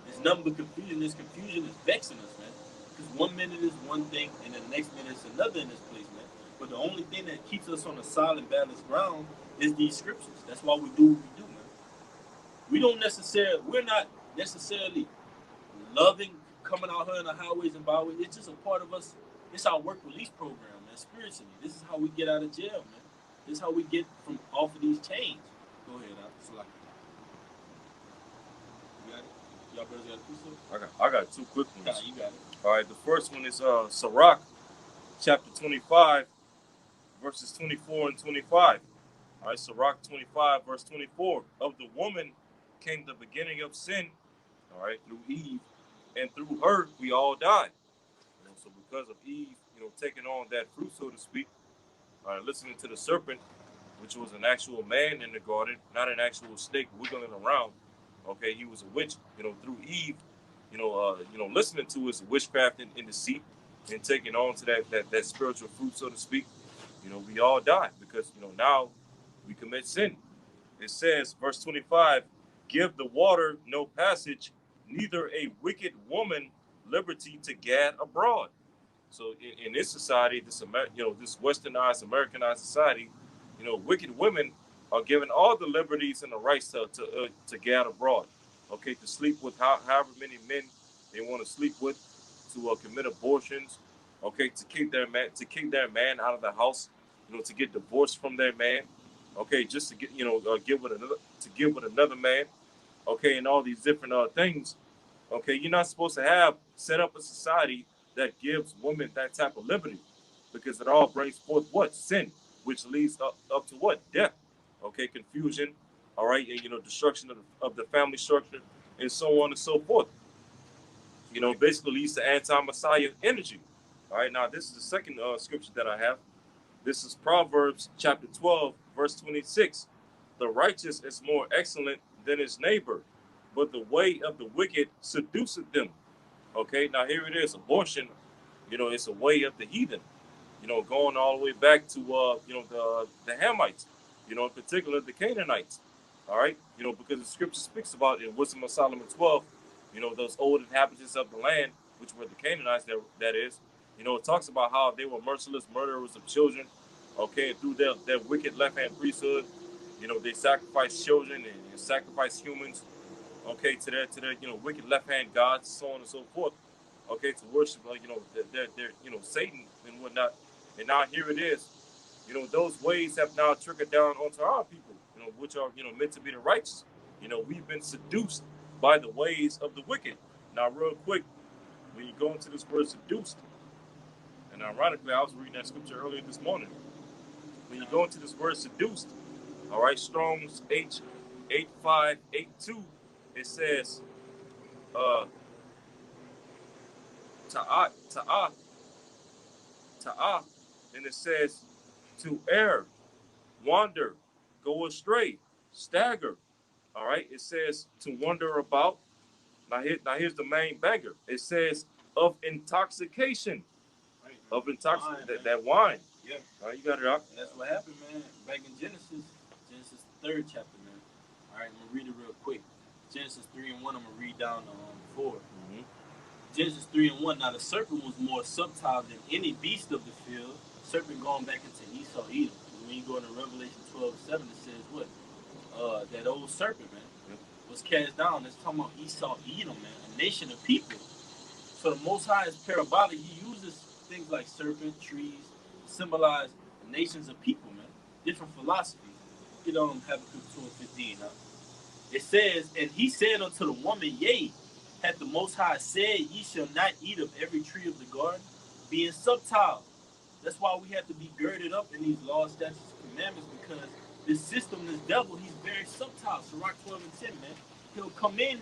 It's nothing but confusion. This confusion is vexing us, man. Because 1 minute is one thing, and the next minute is another in this place, man. But the only thing that keeps us on a solid, balanced ground is these scriptures. That's why we do what we do, man. We're not necessarily loving coming out here in the highways and byways. It's just a part of us. It's our work release program, man. Spiritually, this is how we get out of jail, man. This is how we get from off of these chains. Go ahead, Salaki. You got it. Y'all brothers got a piece of it? I got two quick ones. Nah, you got it. All right, the first one is Sirach, chapter 25, verses 24 and 25. All right, Sirach 25, verse 24. Of the woman came the beginning of sin, all right, through Eve, and through her we all died. So because of Eve, taking on that fruit, so to speak, listening to the serpent, which was an actual man in the garden, not an actual snake wiggling around. Okay, he was a witch. Through Eve, listening to his witchcraft and deceit, and taking on to that spiritual fruit, so to speak. We all die because now we commit sin. It says, verse 25, give the water no passage, neither a wicked woman liberty to gad abroad. So in this society, this westernized, Americanized society, wicked women are given all the liberties and the rights to gad abroad. Okay, to sleep with however many men they want to sleep with, to commit abortions. Okay, to kick their man out of the house. To get divorced from their man. Okay, just to get with another man. Okay, and all these different things. Okay, you're not supposed to have set up a society that gives women that type of liberty, because it all brings forth what? Sin, which leads up to what? Death. Okay, confusion, all right, and destruction of the family structure, and so on and so forth. Basically leads to anti-Messiah energy. All right, now this is the second scripture that I have. This is Proverbs chapter 12, verse 26. The righteous is more excellent than his neighbor, but the way of the wicked seduceth them. Okay, now here it is. Abortion, it's a way of the heathen. Going all the way back to the Hamites. In particular the Canaanites. All right, because the scripture speaks about in Wisdom of Solomon 12, those old inhabitants of the land, which were the Canaanites. That is, it talks about how they were merciless murderers of children. Okay, and through their wicked left hand priesthood, they sacrificed children and sacrificed humans. Okay, to their wicked left hand gods, so on and so forth. Okay, to worship their Satan and whatnot. And now here it is. Those ways have now trickled down onto our people, which are meant to be the righteous. We've been seduced by the ways of the wicked. Now, real quick, when you go into this word seduced, and ironically, I was reading that scripture earlier this morning. When you go into this word seduced, all right, Strong's H8582, it says, ta'ah, and it says to err, wander, go astray, stagger. All right, it says to wander about. Now here's the main banger. It says of intoxication, Right. of intoxication, that wine. Yeah. All right, you got it out. That's what happened, man. Back in Genesis 3rd chapter, man. All right, I'm gonna read it real quick. Genesis 3:1. I'm gonna read down 4. Mm-hmm. Genesis 3:1. Now the serpent was more subtle than any beast of the field. Serpent going back into Esau, Edom. When you go into Revelation 12:7, it says what? That old serpent, man, was cast down. It's talking about Esau, Edom, man, a nation of people. So the Most High is parabolic. He uses things like serpent, trees, to symbolize nations of people, man. Different philosophies. Get on Habakkuk 2:15 now. It says, and he said unto the woman, yea, hath the Most High said, ye shall not eat of every tree of the garden, being subtile. That's why we have to be girded up in these laws, statutes, and commandments, because this system, this devil, he's very subtile. Sirach 12:10, man. He'll come in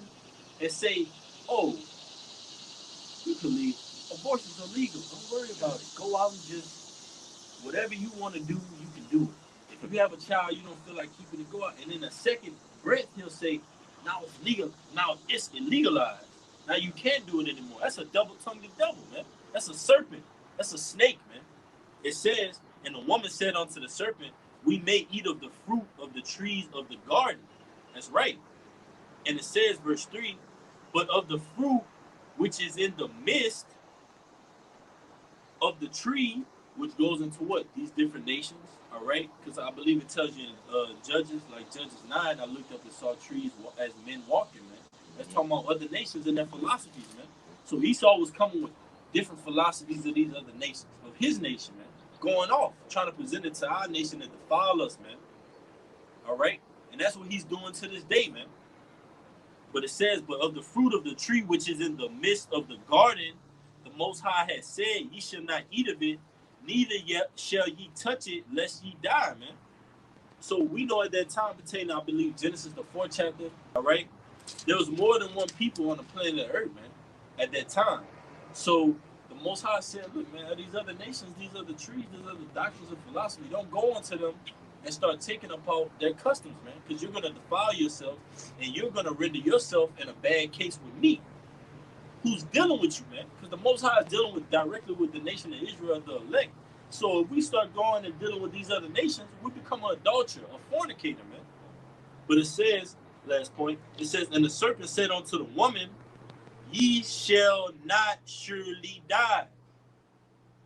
and say, oh, you believe abortion's illegal. Don't worry about it. Go out and just, whatever you want to do, you can do it. If you have a child, you don't feel like keeping it, go out. And in a second breath, he'll say, now it's legal. Now it's illegalized. Now you can't do it anymore. That's a double-tongued devil, man. That's a serpent. That's a snake, man. It says, and the woman said unto the serpent, we may eat of the fruit of the trees of the garden. That's right. And it says, verse 3, but of the fruit which is in the midst of the tree, which goes into what? These different nations, all right? Because I believe it tells you in Judges, like Judges 9, I looked up and saw trees as men walking, man. That's talking about other nations and their philosophies, man. So Esau was coming with different philosophies of these other nations, of his nation, man. Going off, trying to present it to our nation and defile us, man. All right? And that's what he's doing to this day, man. But it says, but of the fruit of the tree which is in the midst of the garden, the Most High has said, ye shall not eat of it, neither yet shall ye touch it, lest ye die, man. So we know at that time, pertaining, I believe, Genesis, the 4th chapter, all right? There was more than one people on the planet Earth, man, at that time. So the Most High said, look, man, these other nations, these other trees, these other doctrines of philosophy, don't go into them and start taking apart their customs, man, because you're going to defile yourself and you're going to render yourself in a bad case with me, who's dealing with you, man, because the Most High is dealing with directly with the nation of Israel, the elect. So if we start going and dealing with these other nations, we become an adulterer, a fornicator, man. But it says, last point, it says, and the serpent said unto the woman, ye shall not surely die.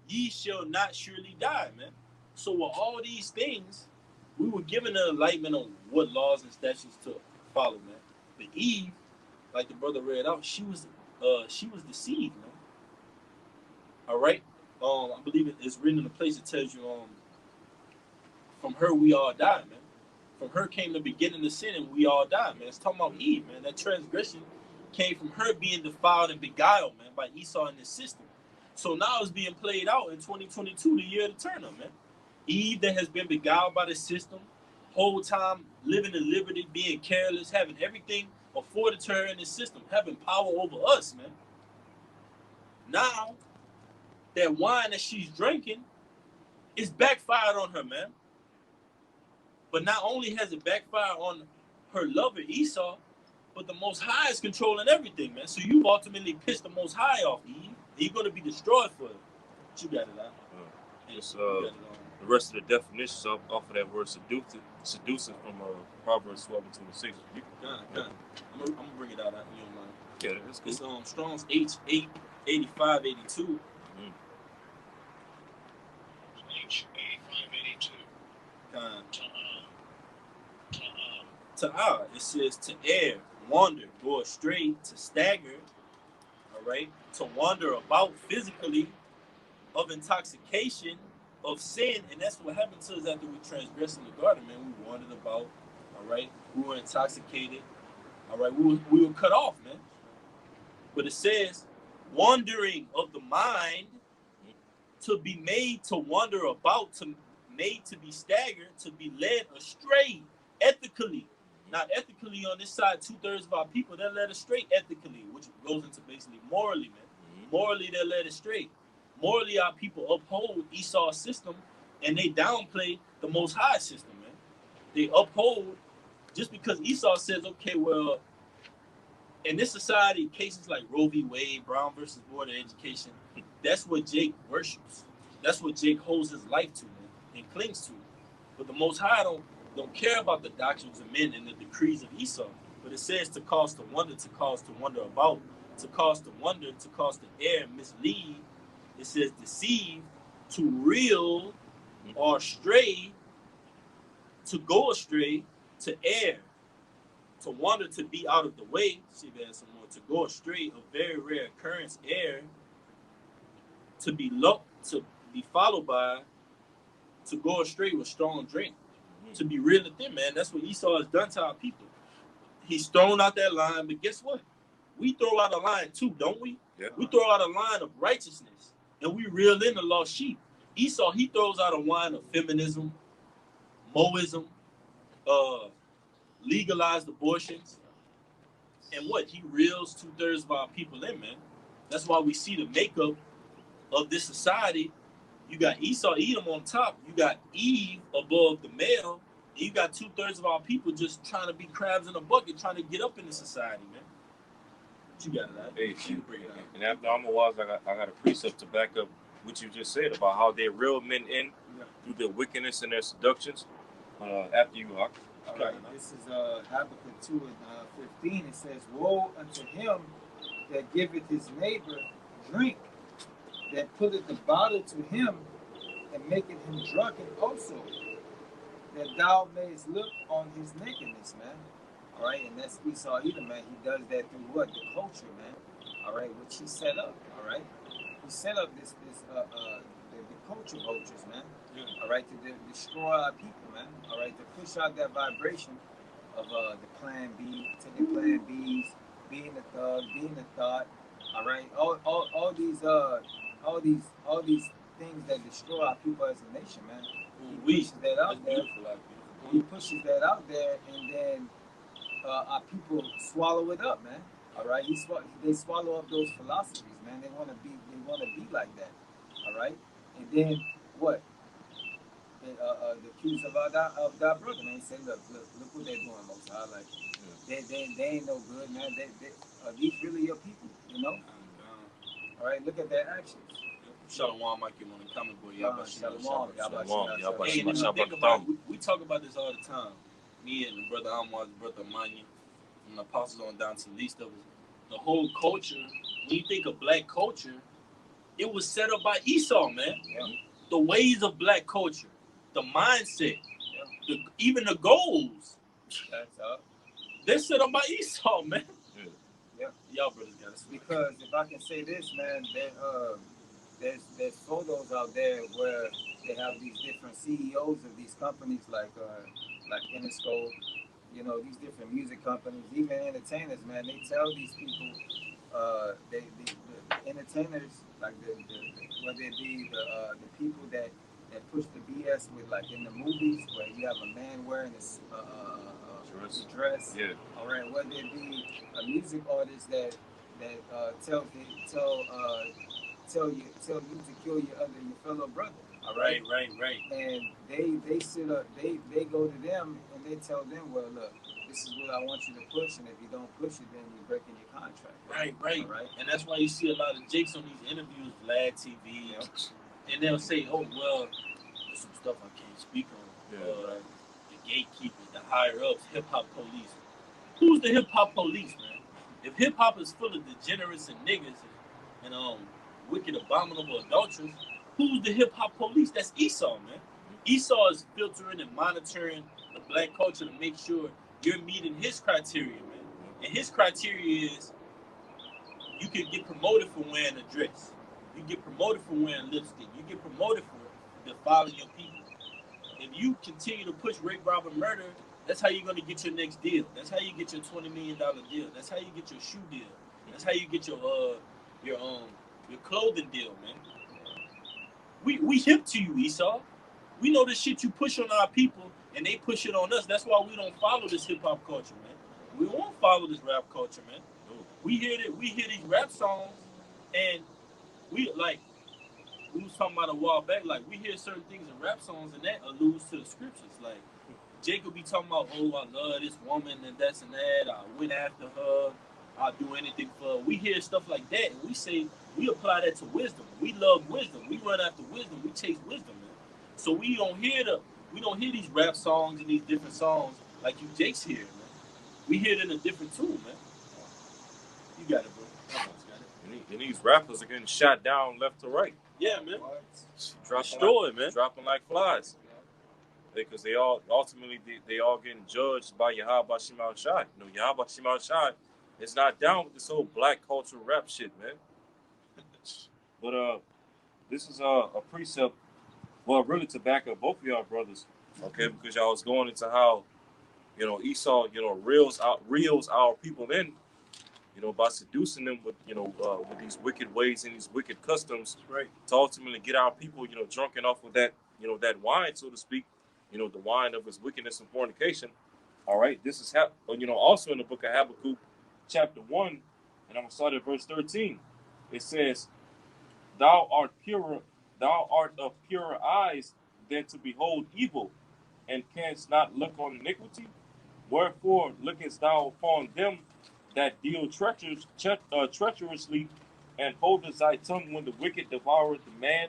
Ye shall not surely die, man. So with all these things, we were given an enlightenment on what laws and statutes to follow, man. But Eve, like the brother read out, she was deceived, man. All right. I believe it's written in a place that tells you, from her we all died, man. From her came the beginning of sin, and we all died, man. It's talking about Eve, man. That transgression came from her being defiled and beguiled, man, by Esau and his system. So now it's being played out in 2022, the year of the turn up, man. Eve that has been beguiled by the system, whole time living in liberty, being careless, having everything afforded to her in the system, having power over us, man. Now, that wine that she's drinking is backfired on her, man. But not only has it backfired on her lover, Esau, But the Most High is controlling everything, man. So you ultimately pissed the Most High off, Eve. You're going to be destroyed for it. But you got it out. Just the rest of the definitions off of that word seducing from Proverbs 12:26. I'm gonna bring it out. You don't mind? Yeah, that's cool. It's Strong's H8582. H8582. Ta'ah. It says to err, wander, go astray, to stagger. All right, to wander about physically, of intoxication, of sin, and that's what happened to us after we transgressed in the garden, man. We wandered about, all right? We were intoxicated, all right? We were cut off, man. But it says, wandering of the mind, to be made to wander about, made to be staggered, to be led astray, ethically. Now, ethically on this side, 2/3 of our people, they're led astray ethically, which goes into basically morally, man. Morally, they're led astray. Morally, our people uphold Esau's system, and they downplay the Most High system, man. They uphold, just because Esau says, okay, well, in this society, cases like Roe v. Wade, Brown versus Board of Education, that's what Jake worships. That's what Jake holds his life to, man, and clings to. But the Most High don't care about the doctrines of men and the decrees of Esau. But it says to cause to wonder about, to cause to wonder, to cause to err, mislead. It says deceive, to reel or stray, to go astray, to err, to wander, to be out of the way. See, there's some more. To go astray, a very rare occurrence. Err, to be followed by, to go astray with strong drink, to be reeled in, man. That's what Esau has done to our people. He's thrown out that line, but guess what? We throw out a line too, don't we? Yeah. We throw out a line of righteousness, and we reel in the lost sheep. Esau, he throws out a line of feminism, Moism, legalized abortions, and what? He reels 2/3 of our people in, man. That's why we see the makeup of this society. You got Esau, Edom on top. You got Eve above the male. And you got 2/3 of our people just trying to be crabs in a bucket, trying to get up in the society, man. But you got that. Hey, and after I'm a while, I got a precept to back up what you just said about how they reel men in through their wickedness and their seductions. After you, Hawk. All right, this is Habakkuk 2:15. It says, woe unto him that giveth his neighbor drink, that putteth the bottle to him, and maketh him drunken also, that thou mayest look on his nakedness, man. All right, and that's Esau Edom, man. He does that through what? The culture, man. All right, which he set up. All right, he set up the culture vultures, man. All right, to destroy our people, man. All right, to push out that vibration of the Plan B, taking Plan Bs, being a thug, being a thought. All right, all these things that destroy our people as a nation, man. He pushes that out there. He pushes that out there, and then our people swallow it up, man. All right, they swallow up those philosophies, man. They want to be like that. All right, and then what? The accused of our brother, man. Say, look what they're doing, Most High. Like, they ain't no good, man. Are these really your people? You know? All right, look at their actions. Shalom, Mike, you want to comment, boy? Shalom. Hey, and think about it, we talk about this all the time. Me and the brother Amwaz, the brother Manya, from the apostles on down to the least of us. The whole culture, when you think of black culture, it was set up by Esau, man. Yeah. The ways of black culture, the mindset, even the goals. That's up. They're set up by Esau, man. Yeah. Y'all brothers got it. Because if I can say this, man, there's photos out there where they have these different CEOs of these companies like Interscope, you know, these different music companies, even entertainers, man. They tell these people, the entertainers, like whether it be the people that push the BS with, like in the movies where you have a man wearing a dress. Yeah. All right, whether it be a music artist that tell you to kill your fellow brother. Right. And they sit up, they go to them and they tell them, well, look, this is what I want you to push, and if you don't push it, then you're breaking your contract. Right. Right. And that's why you see a lot of jakes on these interviews, Vlad TV, and they'll say, "Oh, well, there's some stuff I can't speak on. The gatekeepers, the higher ups, hip hop police. Who's the hip hop police, man? If hip hop is full of degenerates and niggas and wicked, abominable adulterers, who's the hip hop police? That's Esau, man. Esau is filtering and monitoring the black culture to make sure you're meeting his criteria, man. And his criteria is you can get promoted for wearing a dress. You get promoted for wearing lipstick. You get promoted for defiling your people. If you continue to push rape, rob, and murder, that's how you're going to get your next deal. That's how you get your $20 million deal. That's how you get your shoe deal. That's how you get your clothing deal, man. We hip to you, Esau. We know the shit you push on our people, and they push it on us. That's why we don't follow this hip hop culture, man. We won't follow this rap culture, man. We hear these rap songs, and we was talking about a while back. Like, we hear certain things in rap songs, and that alludes to the scriptures. Like, Jacob be talking about, oh, I love this woman and that's and that. I went after her. I'll do anything for her. We hear stuff like that, and we say, we apply that to wisdom. We love wisdom. We run after wisdom. We chase wisdom, man. So we don't hear these rap songs and these different songs like you Jake's hear, man. We hear it in a different tune, man. You got it, bro. And these rappers are getting shot down left to right. Yeah, man. Dropping like flies. Because they all ultimately they all getting judged by Yahweh Shema Shai. You know, Yahweh Shema Shai is not down with this whole black culture rap shit, man. But this is a precept, well, really to back up both of y'all brothers, okay? Because y'all was going into how, you know, Esau, you know, reels our people in, you know, by seducing them with, you know, with these wicked ways and these wicked customs, right, to ultimately get our people, you know, drunken off of that, you know, that wine, so to speak, you know, the wine of his wickedness and fornication. All right, this is you know, also in the book of Habakkuk, chapter 1, and I'm gonna start at verse 13. It says, Thou art of purer eyes than to behold evil, and canst not look on iniquity. Wherefore lookest thou upon them that deal treacherously, and holdest thy tongue when the wicked devoureth the man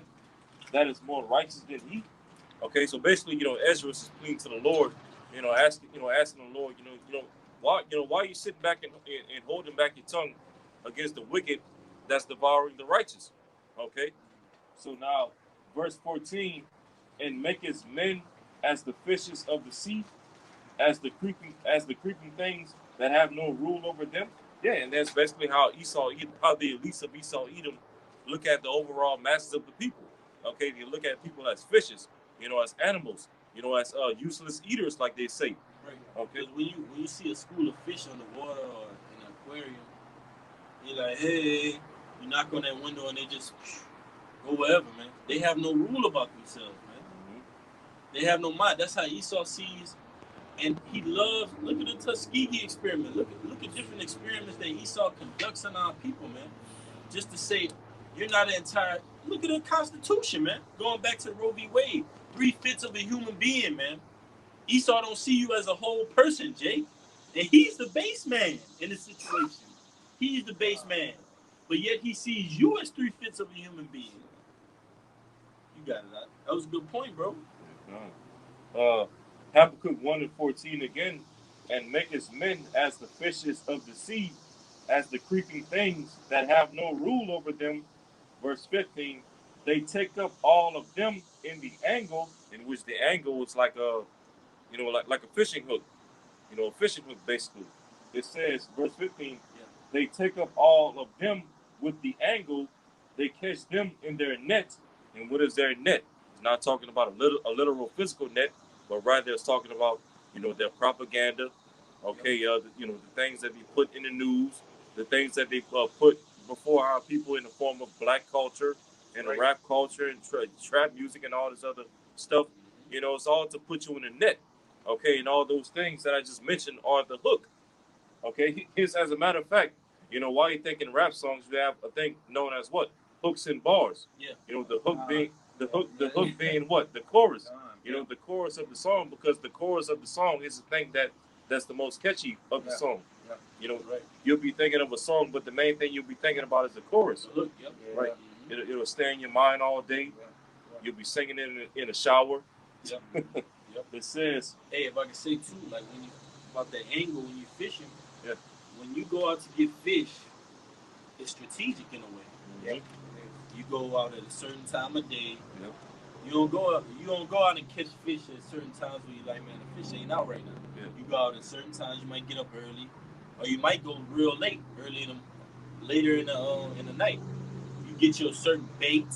that is more righteous than he? Okay, so basically, you know, Ezra is pleading to the Lord, you know, asking the Lord, why are you sitting back and holding back your tongue against the wicked that's devouring the righteous? Okay, so now verse 14, and makest men as the fishes of the sea, as the creeping things that have no rule over them. Yeah, and that's basically how the elites of Esau Edom look at the overall masses of the people. Okay, they look at people as fishes, you know, as animals, you know, as useless eaters, like they say. Right. Okay. When you see a school of fish on the water or in an aquarium, you're like, hey, you knock on that window and they just go wherever, man. They have no rule about themselves, man. Mm-hmm. They have no mind. That's how Esau sees. And he loves, look at the Tuskegee experiment. Look at different experiments that Esau conducts on our people, man. Just to say, you're not an entire, look at the Constitution, man. Going back to Roe v. Wade, 3/5 of a human being, man. Esau don't see you as a whole person, Jake. And he's the base man in the situation. He's the base man. But yet he sees you as 3/5 of a human being. You got it, that was a good point, bro. Habakkuk 1 and 14 again, and makest men as the fishes of the sea, as the creeping things that have no rule over them. Verse 15, they take up all of them in the angle, in which the angle is like a, you know, like a fishing hook, you know, a fishing hook basically. It says, verse 15, they take up all of them with the angle, they catch them in their net. And what is their net? It's not talking about a literal physical net, but rather it's talking about, you know, their propaganda, okay, you know, the things that they put in the news, the things that they put before our people in the form of black culture and the rap culture and trap music and all this other stuff. You know, it's all to put you in a net, okay, and all those things that I just mentioned are the hook. Okay, here's, as a matter of fact, you know, why you think in rap songs you have a thing known as what? Hooks and bars. Yeah. You know, the hook being The hook being what? The chorus. You know, the chorus of the song, because the chorus of the song is the thing that's the most catchy of the song. Yeah. You know, you'll be thinking of a song, but the main thing you'll be thinking about is the chorus. The hook, yep. Right. It'll stay in your mind all day. You'll be singing it in a shower. Yep. Yep. It says, hey, if I can say too, like when you about that angle when you're fishing, yeah. When you go out to get fish, it's strategic in a way. Yeah. You go out at a certain time of day. Yep. You don't go out and catch fish at certain times where you're like, man, the fish ain't out right now. Yeah. You go out at certain times. You might get up early, or you might go real late, later in the night. You get your certain bait,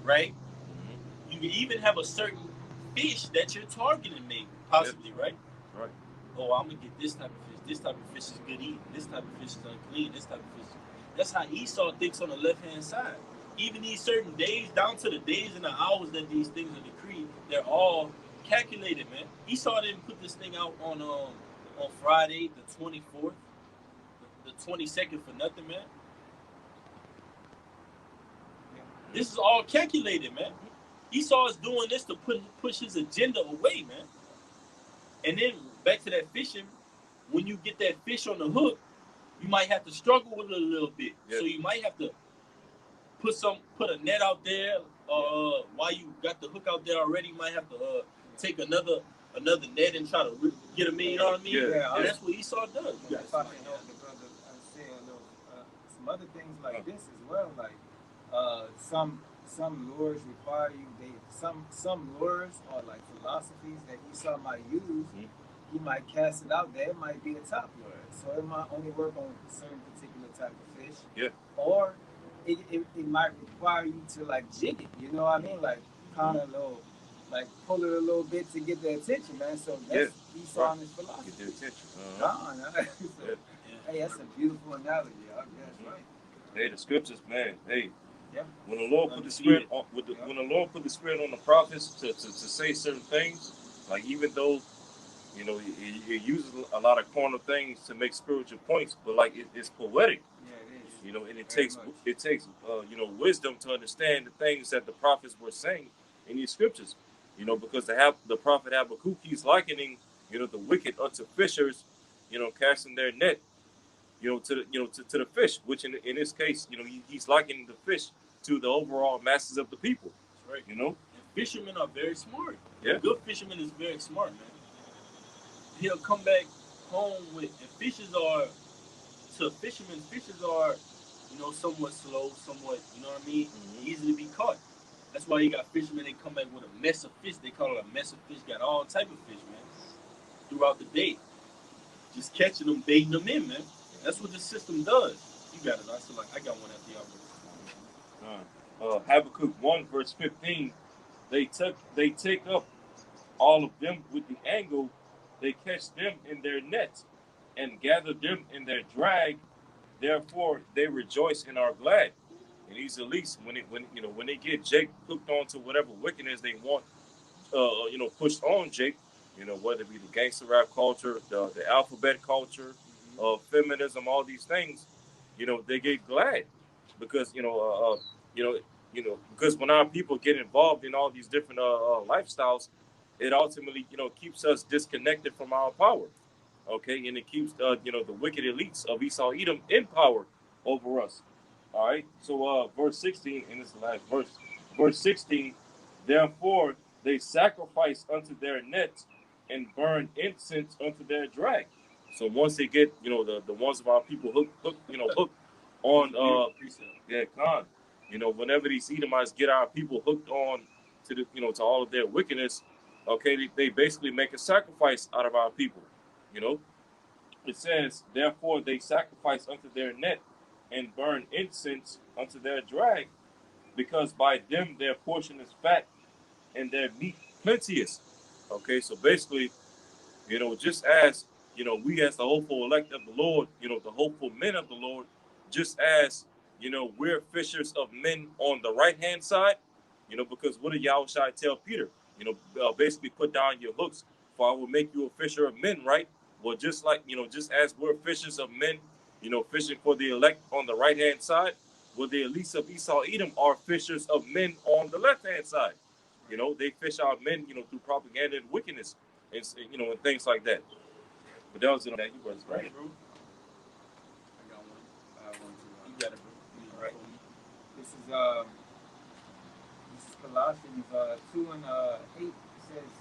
right? Mm-hmm. You can even have a certain fish that you're targeting, maybe, possibly, right? Right. Oh, I'm gonna get this type of fish. This type of fish is good eating. This type of fish is unclean. This type of fish. That's how Esau thinks on the left-hand side. Even these certain days, down to the days and the hours that these things are decreed, they're all calculated, man. Esau didn't put this thing out on Friday, the 24th, the 22nd for nothing, man. This is all calculated, man. Esau is doing this to push his agenda away, man. And then back to that fishing, when you get that fish on the hook, you might have to struggle with it a little bit. Yeah. So you might have to put a net out there. While you got the hook out there already, you might have to take another net and try to get them in. You know what I mean? Yeah. And that's what Esau does. Yeah, if I can help the brother say a little, some other things like this as well. Like some lures require you. Some lures or like philosophies that Esau might use. Mm-hmm. He might cast it out there. It might be a top lure, so it might only work on a certain particular type of fish. Yeah. Or it might require you to like jig it. You know what I mean? Like kind of little, like pull it a little bit to get the attention, man. So that's Esau and his philosophy. Get the attention. So, hey, that's a beautiful analogy. That's right. Hey, the scriptures, man. Hey. Yeah. When the Lord put the spirit on, when the Lord put the spirit on the prophets to say certain things, like even though, you know, he uses a lot of carnal things to make spiritual points, but like it's poetic. Yeah, it is. You know, and it takes you know, wisdom to understand the things that the prophets were saying in these scriptures. You know, because the prophet Habakkuk, he's likening, you know, the wicked unto fishers, you know, casting their net, you know, to the fish, which in this case, you know, he's likening the fish to the overall masses of the people. That's right. You know, and fishermen are very smart. Yeah. A good fisherman is very smart, man. He'll come back home with, and fishes are, you know, somewhat slow, somewhat, you know what I mean, easy to be caught. That's why you got fishermen, they come back with a mess of fish. They call it a mess of fish. Got all type of fish, man, throughout the day. Just catching them, baiting them in, man. That's what the system does. You got it. I got one at the office. Habakkuk 1 verse 15, they take up all of them with the angle, they catch them in their nets and gather them in their drag, therefore they rejoice and are glad. And these elites, when they get Jake hooked onto whatever wickedness they want, you know, pushed on Jake, you know, whether it be the gangster rap culture, the alphabet culture, feminism, all these things, you know, they get glad because because when our people get involved in all these different lifestyles, it ultimately, you know, keeps us disconnected from our power. Okay, and it keeps the wicked elites of Esau Edom in power over us. All right. So verse 16, and this is the last verse. Verse 16, therefore they sacrifice unto their nets and burn incense unto their drag. So once they get, you know, the ones of our people hooked on Khan. You know, whenever these Edomites get our people hooked on to to all of their wickedness, okay, they basically make a sacrifice out of our people. You know, it says, therefore they sacrifice unto their net and burn incense unto their drag, because by them their portion is fat and their meat plenteous. Okay, so basically, you know, just as, you know, we as the hopeful elect of the Lord, you know, the hopeful men of the Lord, just as, you know, we're fishers of men on the right-hand side, you know, because what did Yahushua tell Peter? You know, basically put down your hooks, for I will make you a fisher of men, right? Well, just like, you know, just as we're fishers of men, you know, fishing for the elect on the right-hand side, well, the elites of Esau Edom are fishers of men on the left-hand side. You know, they fish out men, you know, through propaganda and wickedness, and you know, and things like that. But that was it on that. You brothers, Right, bro. I got one. I want to. You got it, bro. All right. This is Colossians 2 and 8. It says,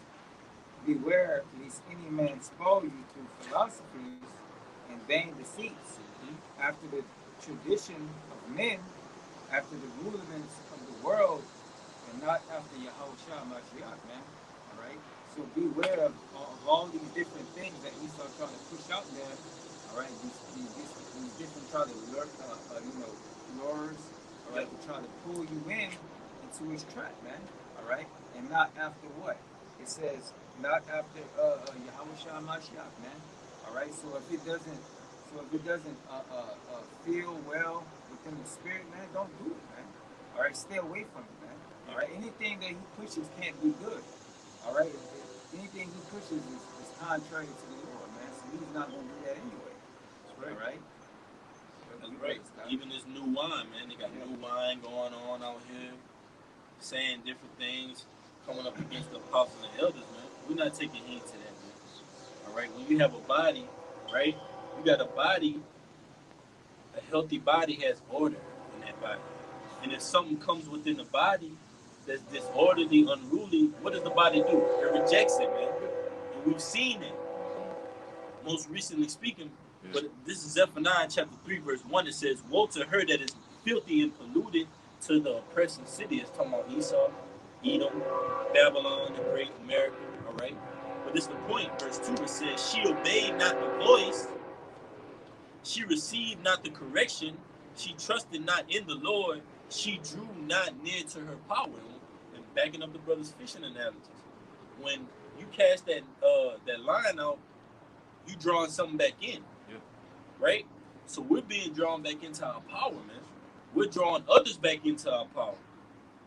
"Beware lest any man spoil you through philosophies and vain deceits, after the tradition of men, after the rudiments of the world, and not after Yahushua Mashiach," man. All right. So beware of all these different things that Esau trying to push out there. All right. These different try to lure, lures. All right. To try to pull you into his trap, man. All right. And not after what? It says not after Yahushua Mashiach, man. All right. So if it doesn't feel well within the spirit, man, don't do it, man. All right. Stay away from it, man. All right. Anything that he pushes can't be good. All right. Anything he pushes is contrary to the Lord, man. So he's not going to do that anyway. That's right. All right. That's right. Even this new wine, man. They got new wine going on out here, saying different things, coming up against the apostles and elders, man. We're not taking heed to that, man. All right. When you have a body, right? You got a body. A healthy body has order in that body. And if something comes within the body that's disorderly, unruly, what does the body do? It rejects it, man. And we've seen it. Most recently speaking, but this is Zephaniah chapter 3, verse 1. It says, "Woe to her that is filthy and polluted to the oppressing city." It's talking about Esau, Edom, Babylon, the great America, all right? But this is the point. Verse 2, it says, "She obeyed not the voice, she received not the correction, she trusted not in the Lord, she drew not near to her power." And backing up the brother's fishing analogies, when you cast that line out, you drawing something back in, right? So we're being drawn back into our power, man. We're drawing others back into our power.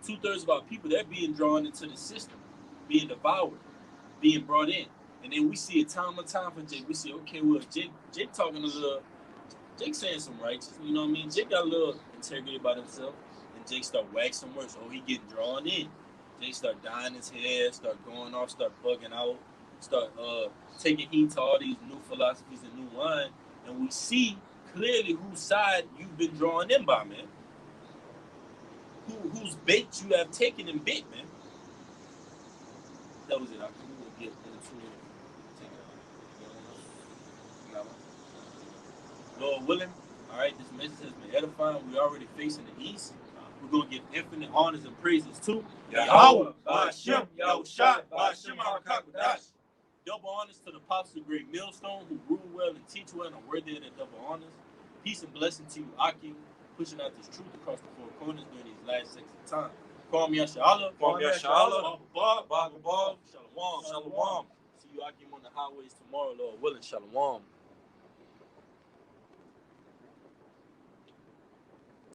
2/3 of our people, they're being drawn into the system, being devoured, being brought in. And then we see it time and time for Jake. We see, okay, well, Jake talking a little, Jake saying some righteous, you know what I mean? Jake got a little integrity about himself, and Jake start waxing worse. Oh, he getting drawn in. Jake start dyeing his hair, start going off, start bugging out, start taking heed to all these new philosophies and new wine, and we see clearly whose side you've been drawn in by, man. Whose bait you have taken and bit, man. That was it. I couldn't get into it. Take it. Lord willing, all right, this message has been edifying. We're already facing the east. We're going to give infinite honors and praises to Yahweh, Ba'ashem, Yahushua, Ba'ashem, HaRakakadash. Double honors to the apostles of Great Millstone who rule well and teach well and are worthy of their double honors. Peace and blessing to you, Aki, pushing out this truth across the four corners during these last sections of time. Kwam Yasha'Allah, Kwam Yasha'Allah, Shalom. See you, Aki, on the highways tomorrow, Lord willing. Shalom.